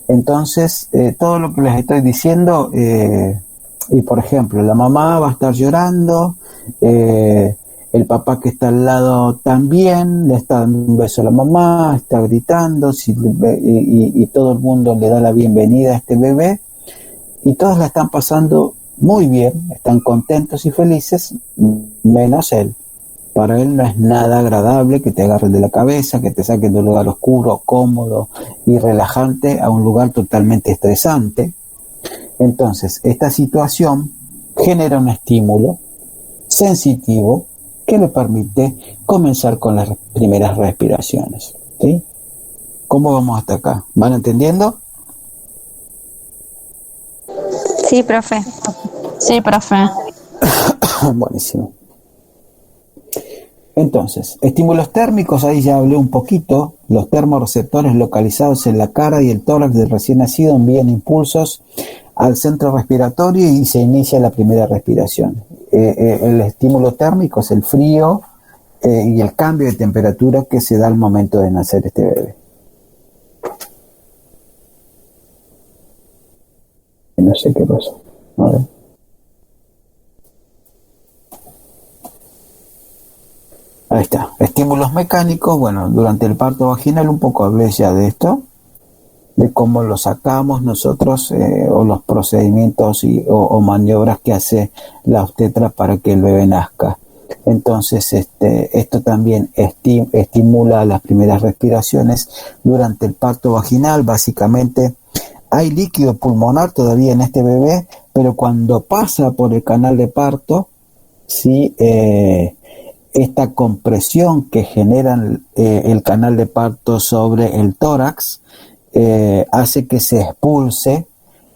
Entonces, todo lo que les estoy diciendo, y por ejemplo, la mamá va a estar llorando, el papá que está al lado también le está dando un beso a la mamá, está gritando, y todo el mundo le da la bienvenida a este bebé, y todos la están pasando muy bien, están contentos y felices, menos él. Para él no es nada agradable que te agarren de la cabeza, que te saquen de un lugar oscuro, cómodo y relajante a un lugar totalmente estresante. Entonces, esta situación genera un estímulo sensitivo que le permite comenzar con las primeras respiraciones. ¿Sí? ¿Cómo vamos hasta acá? ¿Van entendiendo? Sí, profe. Sí, profe. Buenísimo. Entonces, estímulos térmicos, ahí ya hablé un poquito. Los termorreceptores localizados en la cara y el tórax del recién nacido envían impulsos al centro respiratorio y se inicia la primera respiración. El estímulo térmico es el frío y el cambio de temperatura que se da al momento de nacer este bebé. No sé qué pasó. A ver. Ahí está. Estímulos mecánicos. Bueno, durante el parto vaginal un poco hablé ya de esto, de cómo lo sacamos nosotros o los procedimientos o maniobras que hace la obstetra para que el bebé nazca. Entonces, esto también estimula las primeras respiraciones durante el parto vaginal. Básicamente, hay líquido pulmonar todavía en este bebé, pero cuando pasa por el canal de parto, ¿sí? Esta compresión que genera el canal de parto sobre el tórax hace que se expulse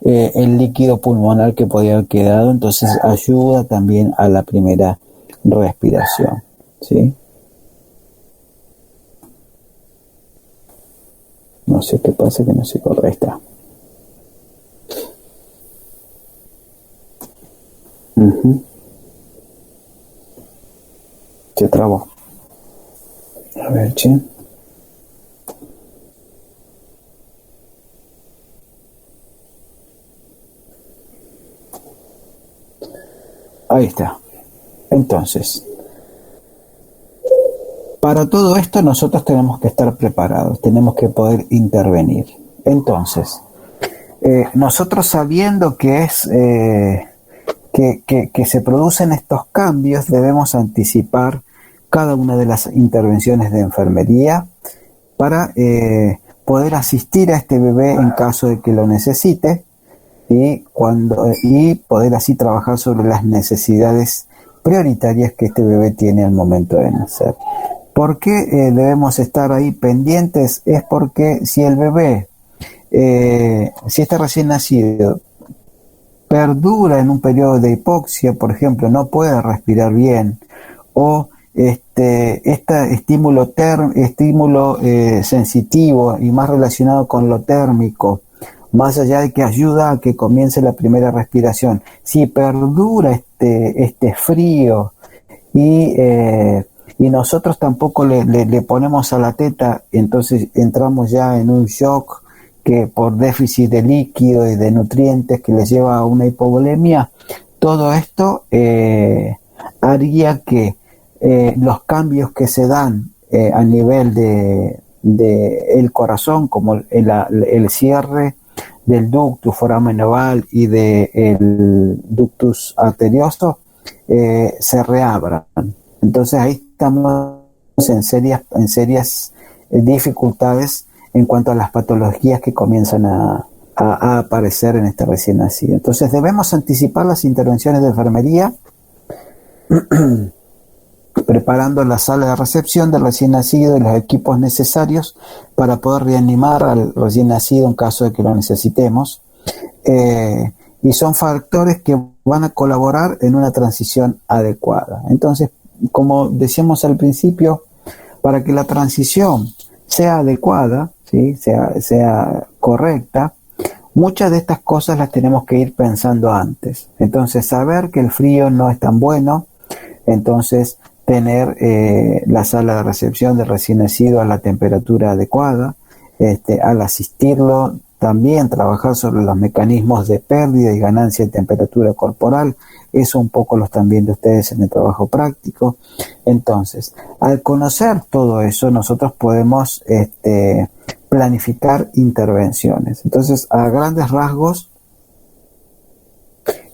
el líquido pulmonar que podía haber quedado, entonces ayuda también a la primera respiración, ¿sí? No sé qué pasa, que no se corre, está. Se trabó. A ver, che. Ahí está. Entonces, para todo esto nosotros tenemos que estar preparados, tenemos que poder intervenir. Entonces, nosotros sabiendo que es que se producen estos cambios, debemos anticipar cada una de las intervenciones de enfermería para poder asistir a este bebé en caso de que lo necesite y poder así trabajar sobre las necesidades prioritarias que este bebé tiene al momento de nacer. ¿Por qué debemos estar ahí pendientes? Es porque si el bebé, si este recién nacido perdura en un periodo de hipoxia, por ejemplo, no puede respirar bien, o este estímulo sensitivo y más relacionado con lo térmico, más allá de que ayuda a que comience la primera respiración, si perdura este frío y nosotros tampoco le ponemos a la teta, entonces entramos ya en un shock que por déficit de líquido y de nutrientes que les lleva a una hipovolemia. Todo esto haría que los cambios que se dan a nivel de el corazón, como el cierre del ductus foramenoval y del ductus arterioso, se reabran. Entonces ahí estamos en serias dificultades en cuanto a las patologías que comienzan a aparecer en este recién nacido. Entonces debemos anticipar las intervenciones de enfermería preparando la sala de recepción del recién nacido y los equipos necesarios para poder reanimar al recién nacido en caso de que lo necesitemos. Y son factores que van a colaborar en una transición adecuada. Entonces, como decíamos al principio, para que la transición sea adecuada, ¿sí? sea correcta, Muchas de estas cosas las tenemos que ir pensando antes. Entonces, saber que el frío no es tan bueno, entonces tener la sala de recepción del recién nacido a la temperatura adecuada, al asistirlo también trabajar sobre los mecanismos de pérdida y ganancia de temperatura corporal. Eso un poco lo están viendo ustedes en el trabajo práctico. Entonces, al conocer todo eso, nosotros podemos planificar intervenciones. Entonces, a grandes rasgos,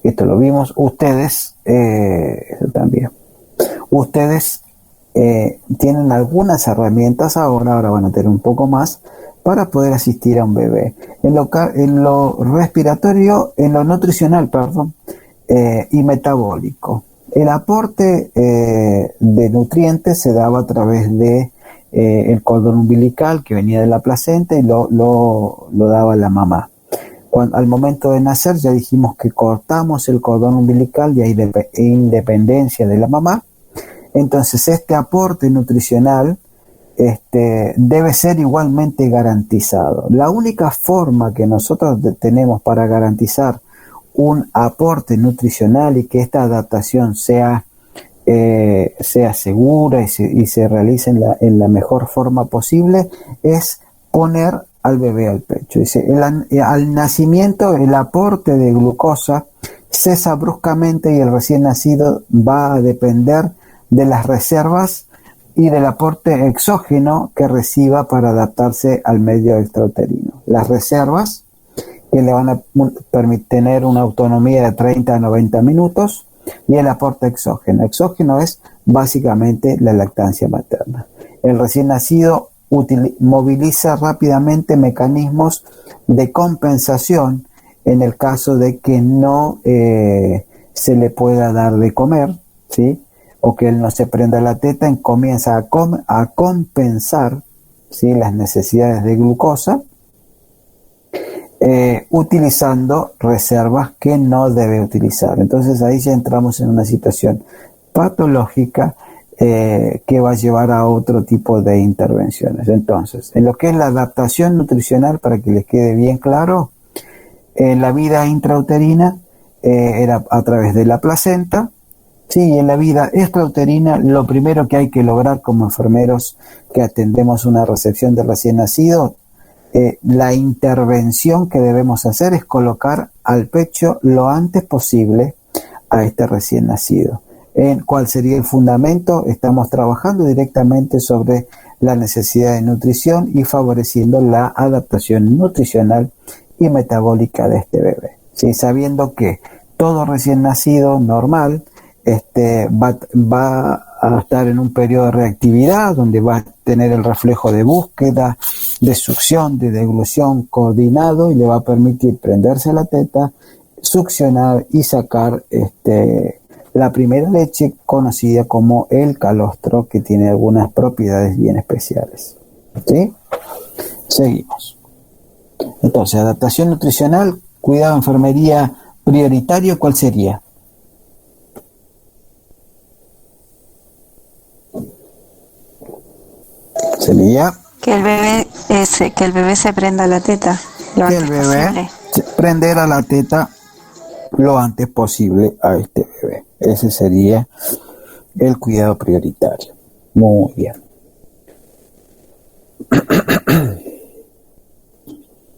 esto lo vimos, ustedes también. Ustedes tienen algunas herramientas ahora van a tener un poco más para poder asistir a un bebé. En lo respiratorio, en lo nutricional, y metabólico. El aporte de nutrientes se daba a través de el cordón umbilical que venía de la placenta y lo daba la mamá. Al momento de nacer ya dijimos que cortamos el cordón umbilical y hay independencia de la mamá. Entonces este aporte nutricional debe ser igualmente garantizado. La única forma que nosotros tenemos para garantizar un aporte nutricional y que esta adaptación sea segura y se realice en la mejor forma posible es poner al bebé al pecho. Dice, al nacimiento el aporte de glucosa cesa bruscamente y el recién nacido va a depender de las reservas y del aporte exógeno que reciba para adaptarse al medio extrauterino. Las reservas que le van a permitir tener una autonomía de 30 a 90 minutos y el aporte exógeno. Exógeno es básicamente la lactancia materna. El recién nacido moviliza rápidamente mecanismos de compensación en el caso de que no se le pueda dar de comer, ¿sí? O que él no se prenda la teta, comienza a compensar, ¿sí?, las necesidades de glucosa, utilizando reservas que no debe utilizar. Entonces ahí ya entramos en una situación patológica que va a llevar a otro tipo de intervenciones. Entonces, en lo que es la adaptación nutricional, para que les quede bien claro, la vida intrauterina era a través de la placenta. Sí, en la vida extrauterina lo primero que hay que lograr como enfermeros que atendemos una recepción de recién nacido, la intervención que debemos hacer es colocar al pecho lo antes posible a este recién nacido. ¿Cuál sería el fundamento? Estamos trabajando directamente sobre la necesidad de nutrición y favoreciendo la adaptación nutricional y metabólica de este bebé, ¿sí? Sabiendo que todo recién nacido normal va a estar en un periodo de reactividad donde va a tener el reflejo de búsqueda, de succión, de deglución coordinado y le va a permitir prenderse la teta, succionar y sacar la primera leche conocida como el calostro, que tiene algunas propiedades bien especiales. ¿Sí? Seguimos. Entonces, adaptación nutricional, cuidado, enfermería prioritario, ¿cuál sería? Sería que el bebé se prenda la teta lo que antes el bebé posible. prender a la teta lo antes posible a este bebé. Ese sería el cuidado prioritario. Muy bien.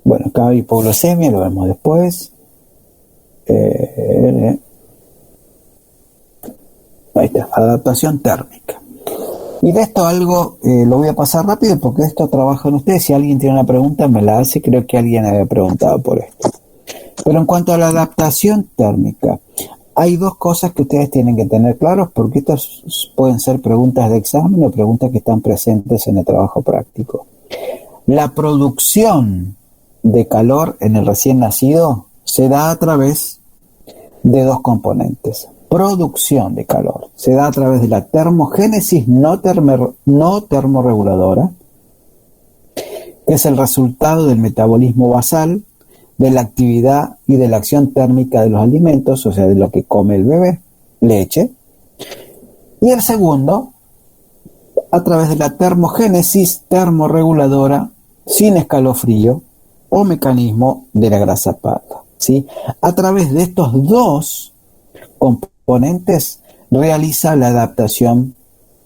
Bueno, acá hay hipoglucemia, lo vemos después. Ahí está, adaptación térmica. Y de esto algo lo voy a pasar rápido porque esto trabajan ustedes. Si alguien tiene una pregunta me la hace, creo que alguien había preguntado por esto. Pero en cuanto a la adaptación térmica, hay dos cosas que ustedes tienen que tener claros, porque estas pueden ser preguntas de examen o preguntas que están presentes en el trabajo práctico. La producción de calor en el recién nacido se da a través de dos componentes. Producción de calor se da a través de la termogénesis no termorreguladora, que es el resultado del metabolismo basal, de la actividad y de la acción térmica de los alimentos, o sea, de lo que come el bebé, leche. Y el segundo, a través de la termogénesis termorreguladora, sin escalofrío, o mecanismo de la grasa parda, ¿sí? A través de estos dos componentes realiza la adaptación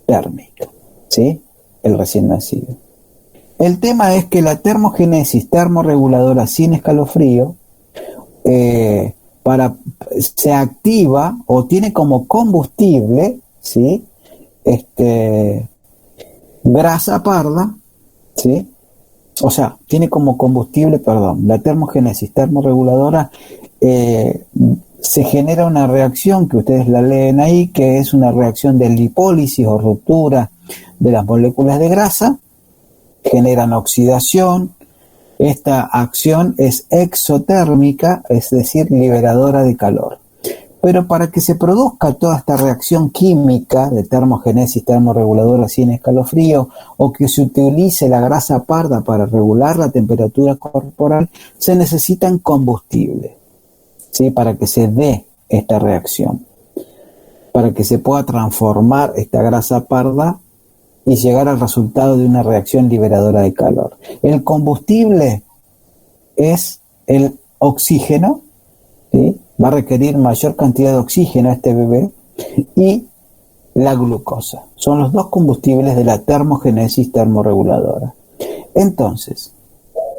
térmica, ¿sí? El recién nacido. El tema es que la termogénesis termorreguladora sin escalofrío se activa o tiene como combustible, ¿sí? Grasa parda, ¿sí? O sea, tiene como combustible, la termogénesis termorreguladora se genera una reacción que ustedes la leen ahí, que es una reacción de lipólisis o ruptura de las moléculas de grasa, generan oxidación. Esta acción es exotérmica, es decir, liberadora de calor. Pero para que se produzca toda esta reacción química de termogénesis termorreguladora sin escalofrío, o que se utilice la grasa parda para regular la temperatura corporal, se necesitan combustibles, ¿sí? Para que se dé esta reacción, para que se pueda transformar esta grasa parda y llegar al resultado de una reacción liberadora de calor. El combustible es el oxígeno, ¿sí? Va a requerir mayor cantidad de oxígeno a este bebé, y la glucosa. Son los dos combustibles de la termogénesis termorreguladora. Entonces,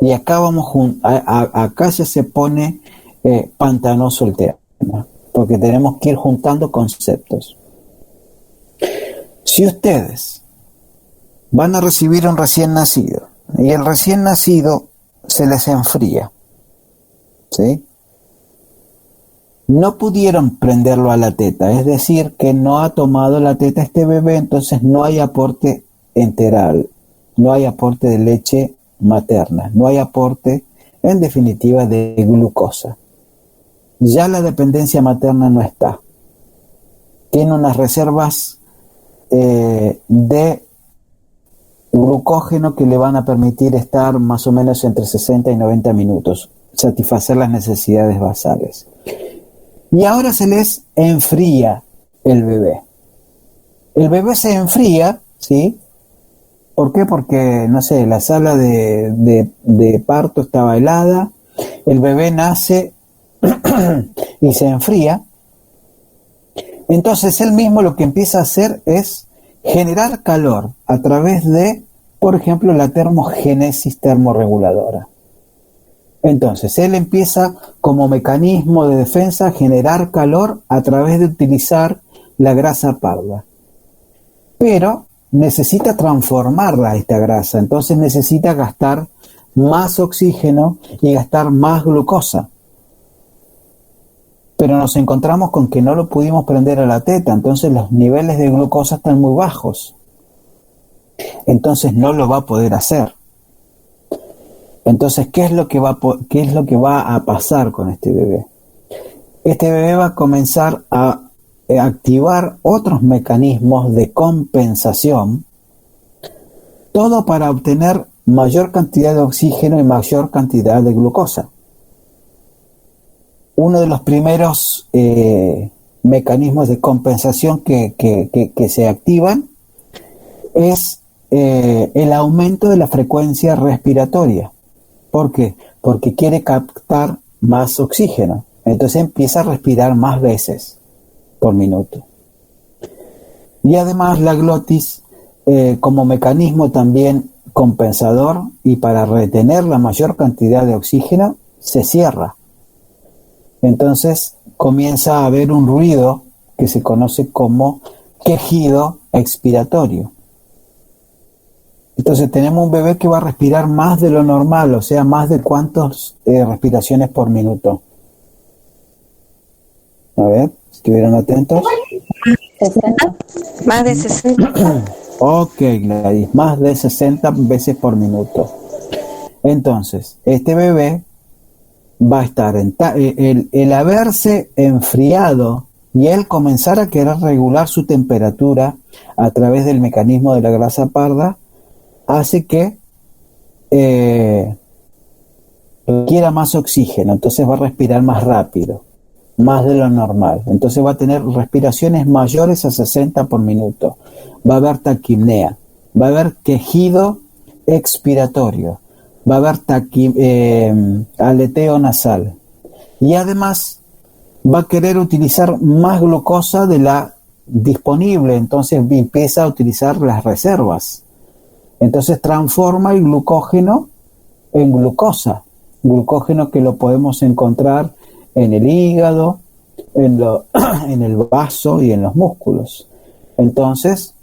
y acá acá ya se pone pantanoso el tema, porque tenemos que ir juntando conceptos. Si ustedes van a recibir un recién nacido y el recién nacido se les enfría, ¿sí? No pudieron prenderlo a la teta, es decir, que no ha tomado la teta este bebé, entonces no hay aporte enteral, no hay aporte de leche materna, no hay aporte, en definitiva, de glucosa. Ya la dependencia materna no está. Tiene unas reservas de glucógeno que le van a permitir estar más o menos entre 60 y 90 minutos, satisfacer las necesidades basales. Y ahora se les enfría el bebé. El bebé se enfría, ¿sí? ¿Por qué? Porque, no sé, la sala de parto estaba helada, el bebé nace y se enfría. Entonces él mismo lo que empieza a hacer es generar calor a través de, por ejemplo, la termogénesis termorreguladora. Entonces él empieza como mecanismo de defensa a generar calor a través de utilizar la grasa parda. Pero necesita transformarla esta grasa, entonces necesita gastar más oxígeno y gastar más glucosa. Pero nos encontramos con que no lo pudimos prender a la teta, entonces los niveles de glucosa están muy bajos. Entonces no lo va a poder hacer. Entonces, ¿qué es lo que va a pasar con este bebé? Este bebé va a comenzar a activar otros mecanismos de compensación, todo para obtener mayor cantidad de oxígeno y mayor cantidad de glucosa. Uno de los primeros mecanismos de compensación que se activan es el aumento de la frecuencia respiratoria. ¿Por qué? Porque quiere captar más oxígeno. Entonces empieza a respirar más veces por minuto. Y además la glotis, como mecanismo también compensador y para retener la mayor cantidad de oxígeno, se cierra. Entonces comienza a haber un ruido que se conoce como quejido expiratorio. Entonces tenemos un bebé que va a respirar más de lo normal, o sea, más de cuántas respiraciones por minuto. A ver, ¿estuvieron atentos? 60. Más de 60. Ok, Gladys, más de 60 veces por minuto. Entonces, este bebé va a estar el haberse enfriado y él comenzar a querer regular su temperatura a través del mecanismo de la grasa parda, hace que requiera más oxígeno, entonces va a respirar más rápido, más de lo normal. Entonces va a tener respiraciones mayores a 60 por minuto. Va a haber taquipnea, va a haber quejido expiratorio, va a haber aleteo nasal. Y además va a querer utilizar más glucosa de la disponible, entonces empieza a utilizar las reservas. Entonces transforma el glucógeno en glucosa, glucógeno que lo podemos encontrar en el hígado, en el vaso y en los músculos. Entonces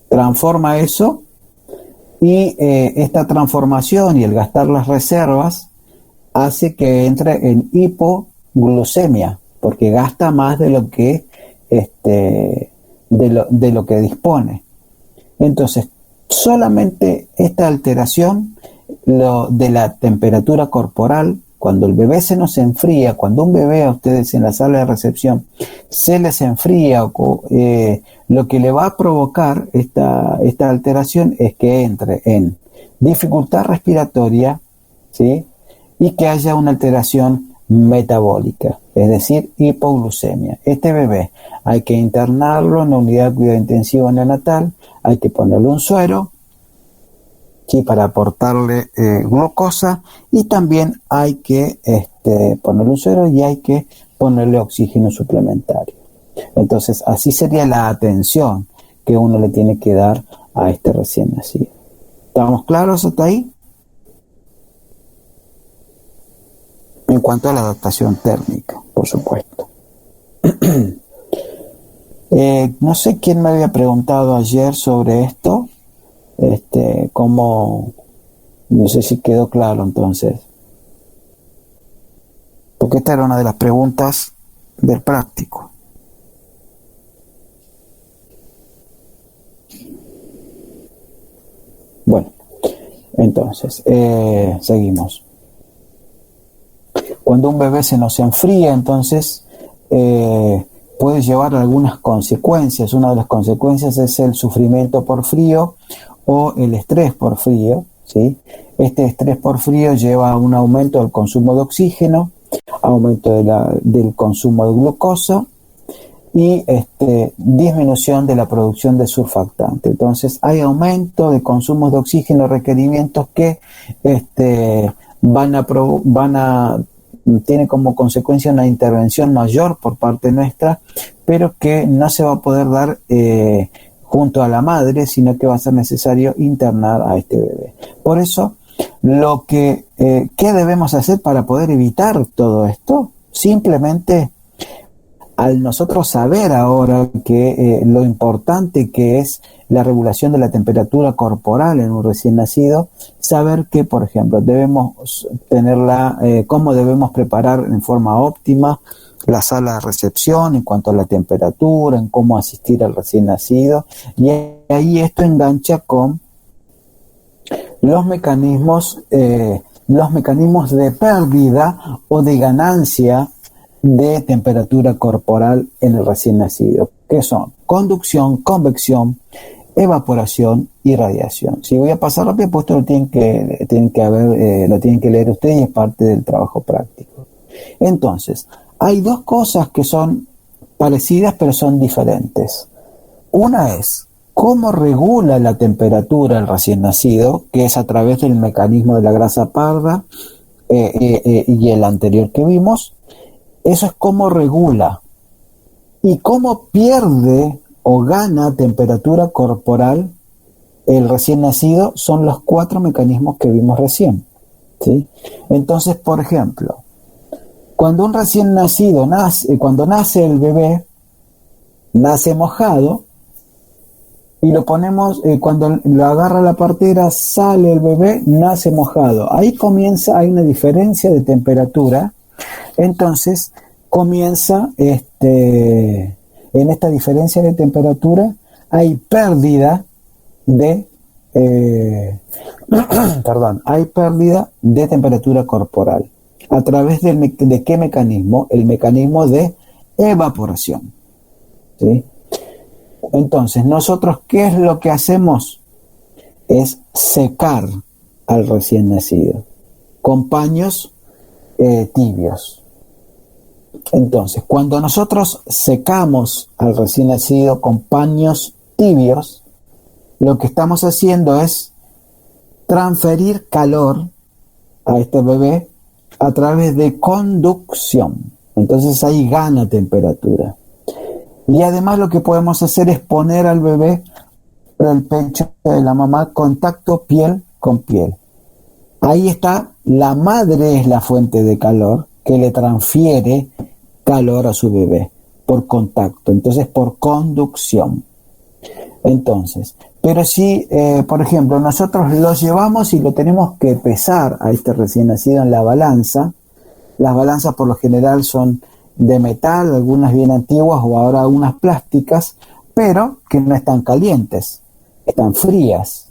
transforma eso y esta transformación y el gastar las reservas hace que entre en hipoglucemia, porque gasta más de lo que de lo que dispone. Entonces, solamente esta alteración de la temperatura corporal, cuando el bebé se nos enfría, cuando un bebé a ustedes en la sala de recepción se les enfría, lo que le va a provocar esta alteración es que entre en dificultad respiratoria, ¿sí? Y que haya una alteración metabólica, es decir, hipoglucemia. Este bebé hay que internarlo en una unidad de cuidado intensivo neonatal, hay que ponerle un suero, ¿sí? Para aportarle glucosa, y también hay que ponerle un suero y hay que ponerle oxígeno suplementario. Entonces, así sería la atención que uno le tiene que dar a este recién nacido. ¿Estamos claros hasta ahí? En cuanto a la adaptación térmica, por supuesto. No sé quién me había preguntado ayer sobre esto. Cómo, no sé si quedó claro entonces. Porque esta era una de las preguntas del práctico. Bueno, entonces, seguimos. Cuando un bebé se nos enfría, entonces puede llevar algunas consecuencias. Una de las consecuencias es el sufrimiento por frío o el estrés por frío, ¿sí? Este estrés por frío lleva a un aumento del consumo de oxígeno, aumento del consumo de glucosa y disminución de la producción de surfactante. Entonces hay aumento de consumos de oxígeno, requerimientos que tiene como consecuencia una intervención mayor por parte nuestra, pero que no se va a poder dar junto a la madre, sino que va a ser necesario internar a este bebé. Por eso, ¿qué debemos hacer para poder evitar todo esto? Simplemente, al nosotros saber ahora que lo importante que es la regulación de la temperatura corporal en un recién nacido, saber que, por ejemplo, debemos tenerla, cómo debemos preparar en forma óptima la sala de recepción en cuanto a la temperatura, en cómo asistir al recién nacido, y ahí esto engancha con los mecanismos de pérdida o de ganancia de temperatura corporal en el recién nacido, que son conducción, convección, evaporación y radiación. Si voy a pasar rápido, pues esto lo tienen que leer ustedes y es parte del trabajo práctico. Entonces, hay dos cosas que son parecidas pero son diferentes. Una es cómo regula la temperatura el recién nacido, que es a través del mecanismo de la grasa parda y el anterior que vimos. Eso es cómo regula. Y cómo pierde o gana temperatura corporal el recién nacido son los 4 mecanismos que vimos recién, ¿sí? Entonces, por ejemplo, cuando un recién nacido cuando nace el bebé, nace mojado, y lo ponemos, cuando lo agarra la partera, sale el bebé, nace mojado. Ahí hay una diferencia de temperatura. Entonces comienza en esta diferencia de temperatura hay pérdida de temperatura corporal. ¿A través de qué mecanismo? El mecanismo de evaporación, ¿sí? Entonces, nosotros, ¿qué es lo que hacemos? Es secar al recién nacido con paños tibios. Entonces, cuando nosotros secamos al recién nacido con paños tibios, lo que estamos haciendo es transferir calor a este bebé a través de conducción. Entonces ahí gana temperatura. Y además lo que podemos hacer es poner al bebé por el pecho de la mamá, contacto piel con piel. Ahí está, la madre es la fuente de calor que le transfiere calor a su bebé por contacto, entonces por conducción. Entonces, pero si, por ejemplo, nosotros lo llevamos y lo tenemos que pesar a este recién nacido en la balanza, las balanzas por lo general son de metal, algunas bien antiguas o ahora unas plásticas, pero que no están calientes, están frías.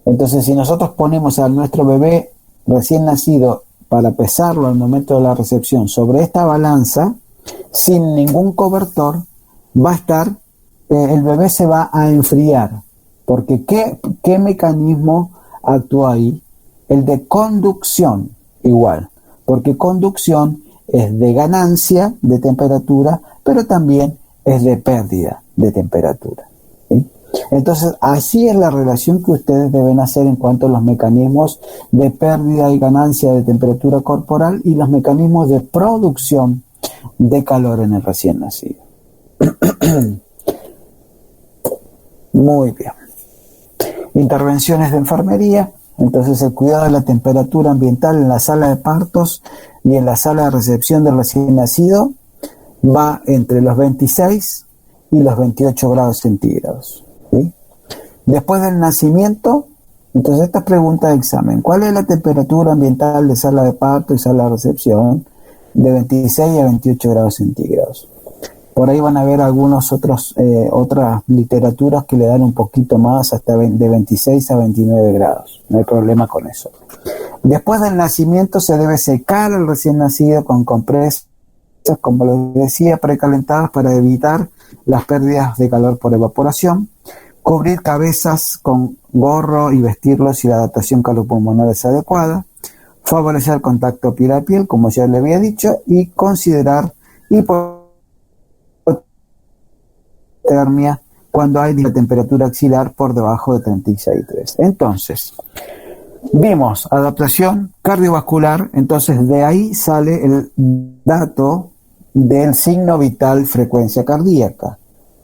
Entonces, si nosotros ponemos a nuestro bebé recién nacido para pesarlo al momento de la recepción sobre esta balanza, sin ningún cobertor, va a estar, el bebé se va a enfriar. Porque ¿qué mecanismo actúa ahí? El de conducción, igual. Porque conducción es de ganancia de temperatura, pero también es de pérdida de temperatura. ¿Sí? Entonces, así es la relación que ustedes deben hacer en cuanto a los mecanismos de pérdida y ganancia de temperatura corporal y los mecanismos de producción de calor en el recién nacido. Muy bien. Intervenciones de enfermería. Entonces, el cuidado de la temperatura ambiental en la sala de partos y en la sala de recepción del recién nacido va entre los 26 y los 28 grados centígrados. ¿Sí? Después del nacimiento, entonces esta pregunta de examen: ¿cuál es la temperatura ambiental de sala de parto y sala de recepción? De 26 a 28 grados centígrados. Por ahí van a ver algunos otras literaturas que le dan un poquito más, hasta de 26 a 29 grados. No hay problema con eso. Después del nacimiento se debe secar al recién nacido con compresas, como les decía, precalentadas para evitar las pérdidas de calor por evaporación. Cubrir cabezas con gorro y vestirlos si la adaptación calopulmonar es adecuada. Favorecer contacto piel a piel, como ya le había dicho, y considerar hipotermia cuando hay la temperatura axilar por debajo de 36,3. Entonces, vimos adaptación cardiovascular, entonces de ahí sale el dato del signo vital frecuencia cardíaca,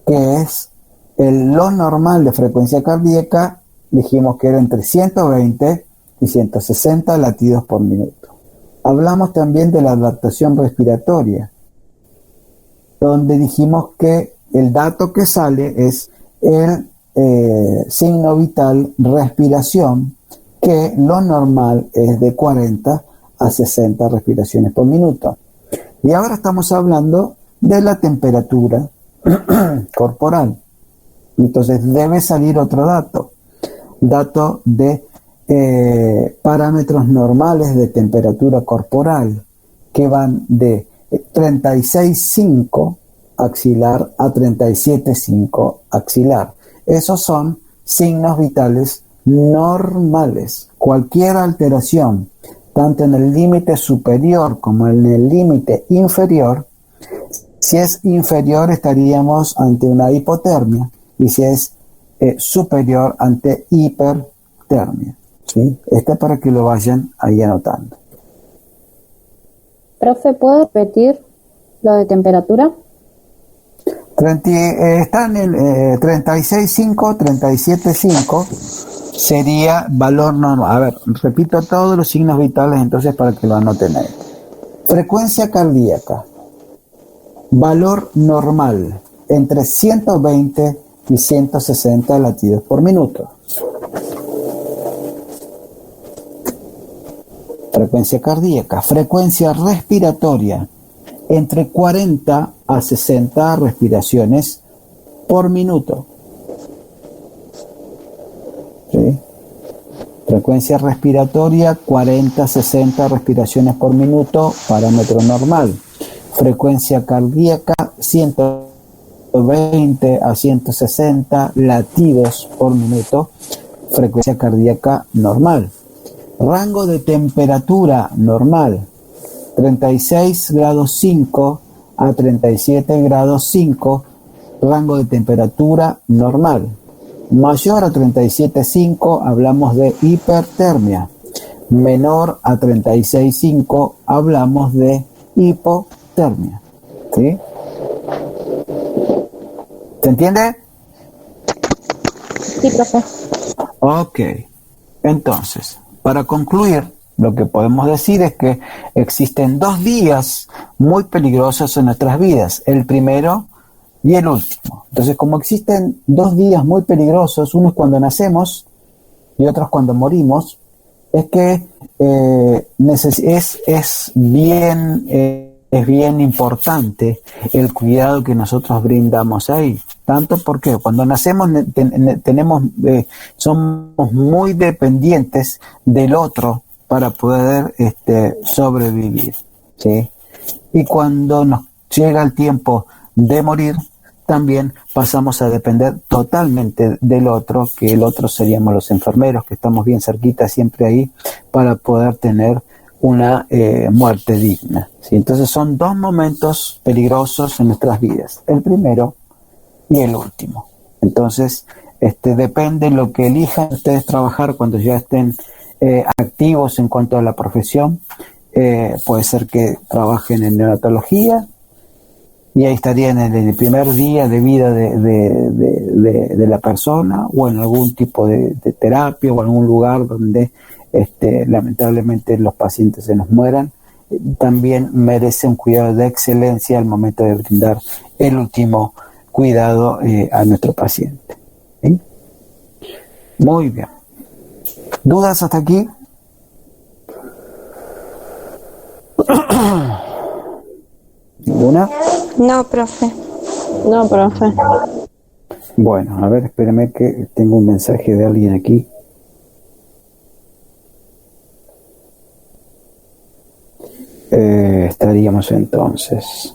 que es lo normal de frecuencia cardíaca, dijimos que era entre 120 y 160 latidos por minuto. Hablamos también de la adaptación respiratoria, donde dijimos que el dato que sale es el signo vital respiración, que lo normal es de 40 a 60 respiraciones por minuto. Y ahora estamos hablando de la temperatura corporal. Entonces debe salir otro dato de parámetros normales de temperatura corporal, que van de 36,5 axilar a 37,5 axilar. Esos son signos vitales normales. Cualquier alteración, tanto en el límite superior como en el límite inferior, si es inferior estaríamos ante una hipotermia, y si es superior ante hipertermia. ¿Sí? Para que lo vayan ahí anotando. Profe, ¿puedo repetir lo de temperatura? Están en 36,5, 37,5 sería valor normal. A ver, repito todos los signos vitales entonces para que lo anoten ahí. Frecuencia cardíaca, valor normal, entre 120 y 160 latidos por minuto. Frecuencia cardíaca. Frecuencia respiratoria, entre 40 a 60 respiraciones por minuto. ¿Sí? Frecuencia respiratoria, 40 a 60 respiraciones por minuto, parámetro normal. Frecuencia cardíaca, 120 a 160 latidos por minuto, frecuencia cardíaca normal. Rango de temperatura normal, 36 grados 5 a 37 grados 5, rango de temperatura normal. Mayor a 37,5 hablamos de hipertermia. Menor a 36,5 hablamos de hipotermia. ¿Sí? ¿Se entiende? Sí, profe. Ok. Entonces, para concluir, lo que podemos decir es que existen 2 días muy peligrosos en nuestras vidas, el primero y el último. Entonces, como existen 2 días muy peligrosos, uno es cuando nacemos y otro es cuando morimos, es que es bien importante el cuidado que nosotros brindamos ahí. Tanto porque cuando nacemos somos muy dependientes del otro para poder sobrevivir, ¿sí? Y cuando nos llega el tiempo de morir, también pasamos a depender totalmente del otro, que el otro seríamos los enfermeros, que estamos bien cerquita siempre ahí, para poder tener una muerte digna, ¿sí? Entonces son 2 momentos peligrosos en nuestras vidas, el primero y el último. Entonces, depende lo que elijan ustedes trabajar cuando ya estén activos en cuanto a la profesión. Puede ser que trabajen en neonatología y ahí estarían en el primer día de vida de la persona, o en algún tipo de terapia, o en algún lugar donde lamentablemente los pacientes se nos mueran. También merece un cuidado de excelencia al momento de brindar el último cuidado a nuestro paciente. ¿Sí? Muy bien. ¿Dudas hasta aquí? ¿Ninguna? No, profe. No, profe. Bueno, a ver, espérame que tengo un mensaje de alguien aquí. Estaríamos entonces.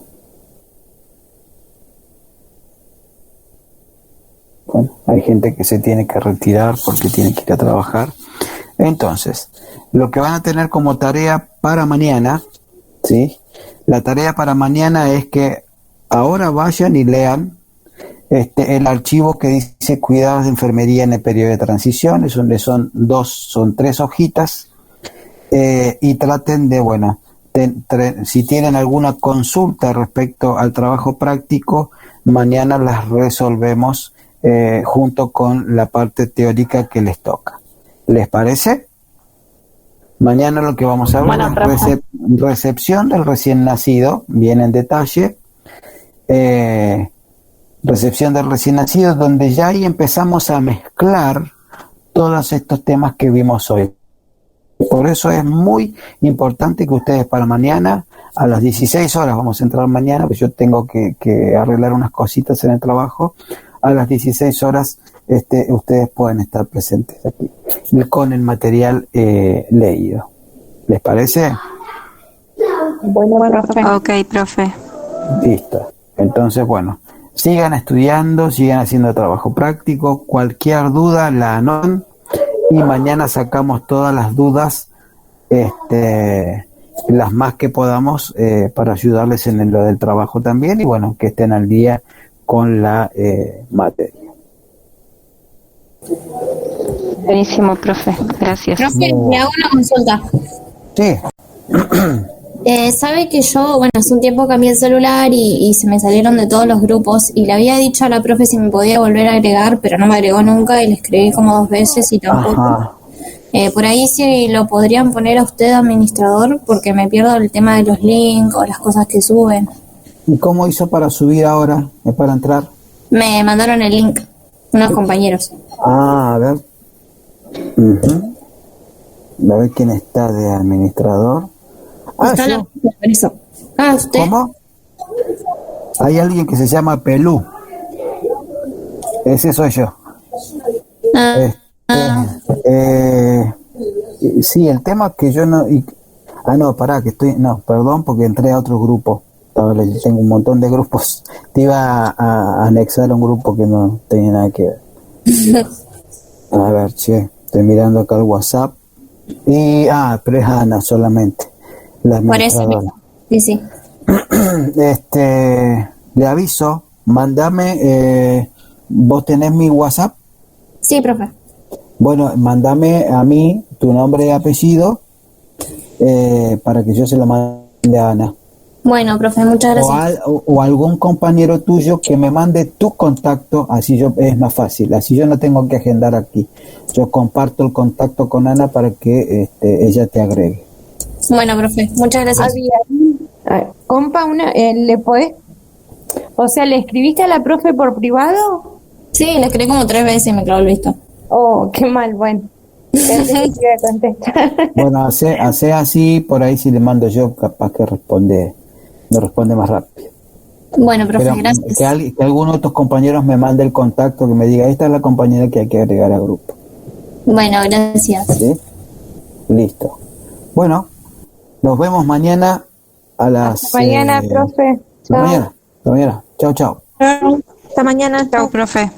Bueno, hay gente que se tiene que retirar porque tiene que ir a trabajar. Entonces, lo que van a tener como tarea para mañana, ¿sí? La tarea para mañana es que ahora vayan y lean el archivo que dice cuidados de enfermería en el periodo de transición, es donde son 3 hojitas, y traten de, bueno, si tienen alguna consulta respecto al trabajo práctico, mañana las resolvemos junto con la parte teórica que les toca. ¿Les parece? Mañana lo que vamos a ver es recepción del recién nacido, bien en detalle. Recepción del recién nacido, donde ya ahí empezamos a mezclar todos estos temas que vimos hoy. Por eso es muy importante que ustedes para mañana, a las 16 horas, vamos a entrar mañana, pues yo tengo que arreglar unas cositas en el trabajo, a las 16 horas ustedes pueden estar presentes aquí con el material leído. ¿Les parece? Bueno, profe. Ok, profe. Listo. Entonces, bueno, sigan estudiando, sigan haciendo trabajo práctico. Cualquier duda la anotan y mañana sacamos todas las dudas, las más que podamos, para ayudarles en lo del trabajo también, y bueno, que estén al día con la materia. Buenísimo, profe. Gracias. Profe, me hago una consulta. Sí. Sabe que yo, bueno, hace un tiempo cambié el celular y se me salieron de todos los grupos y le había dicho a la profe si me podía volver a agregar, pero no me agregó nunca y le escribí como 2 veces y tampoco. Por ahí sí lo podrían poner a usted administrador, porque me pierdo el tema de los links o las cosas que suben. ¿Y cómo hizo para subir ahora, para entrar? Me mandaron el link unos compañeros. A ver. A ver quién está de administrador. Está yo. Eso. ¿Usted? ¿Cómo? Hay alguien que se llama Pelú. Ese soy yo. Sí, el tema es que yo no... no, pará, que estoy... No, perdón, porque entré a otro grupo. Tengo un montón de grupos. Te iba a anexar a un grupo que no tenía nada que ver. A ver, estoy mirando acá el WhatsApp. Y, pero es Ana solamente, la administradora. Sí. Le aviso, mándame, vos tenés mi WhatsApp. Sí, profe. Bueno, mándame a mí tu nombre y apellido para que yo se lo mande a Ana. Bueno, profe, muchas gracias. O algún compañero tuyo que me mande tu contacto, así yo es más fácil, así yo no tengo que agendar aquí. Yo comparto el contacto con Ana para que ella te agregue. Bueno, profe, muchas gracias. Compa, ¿le podés? O sea, ¿le escribiste a la profe por privado? Sí, le escribí como 3 veces y me clavó el visto. Oh, qué mal, bueno. Pensé que te iba a contestar. Bueno, hace así, por ahí si le mando yo, capaz que me responde más rápido. Bueno, profe, Pero gracias. que alguno de tus compañeros me mande el contacto, que me diga, esta es la compañera que hay que agregar al grupo. Bueno, gracias. ¿Sí? Listo. Bueno, nos vemos mañana a las... Hasta mañana, profe. Hasta mañana. Chao, chao. Hasta mañana. Chao, profe.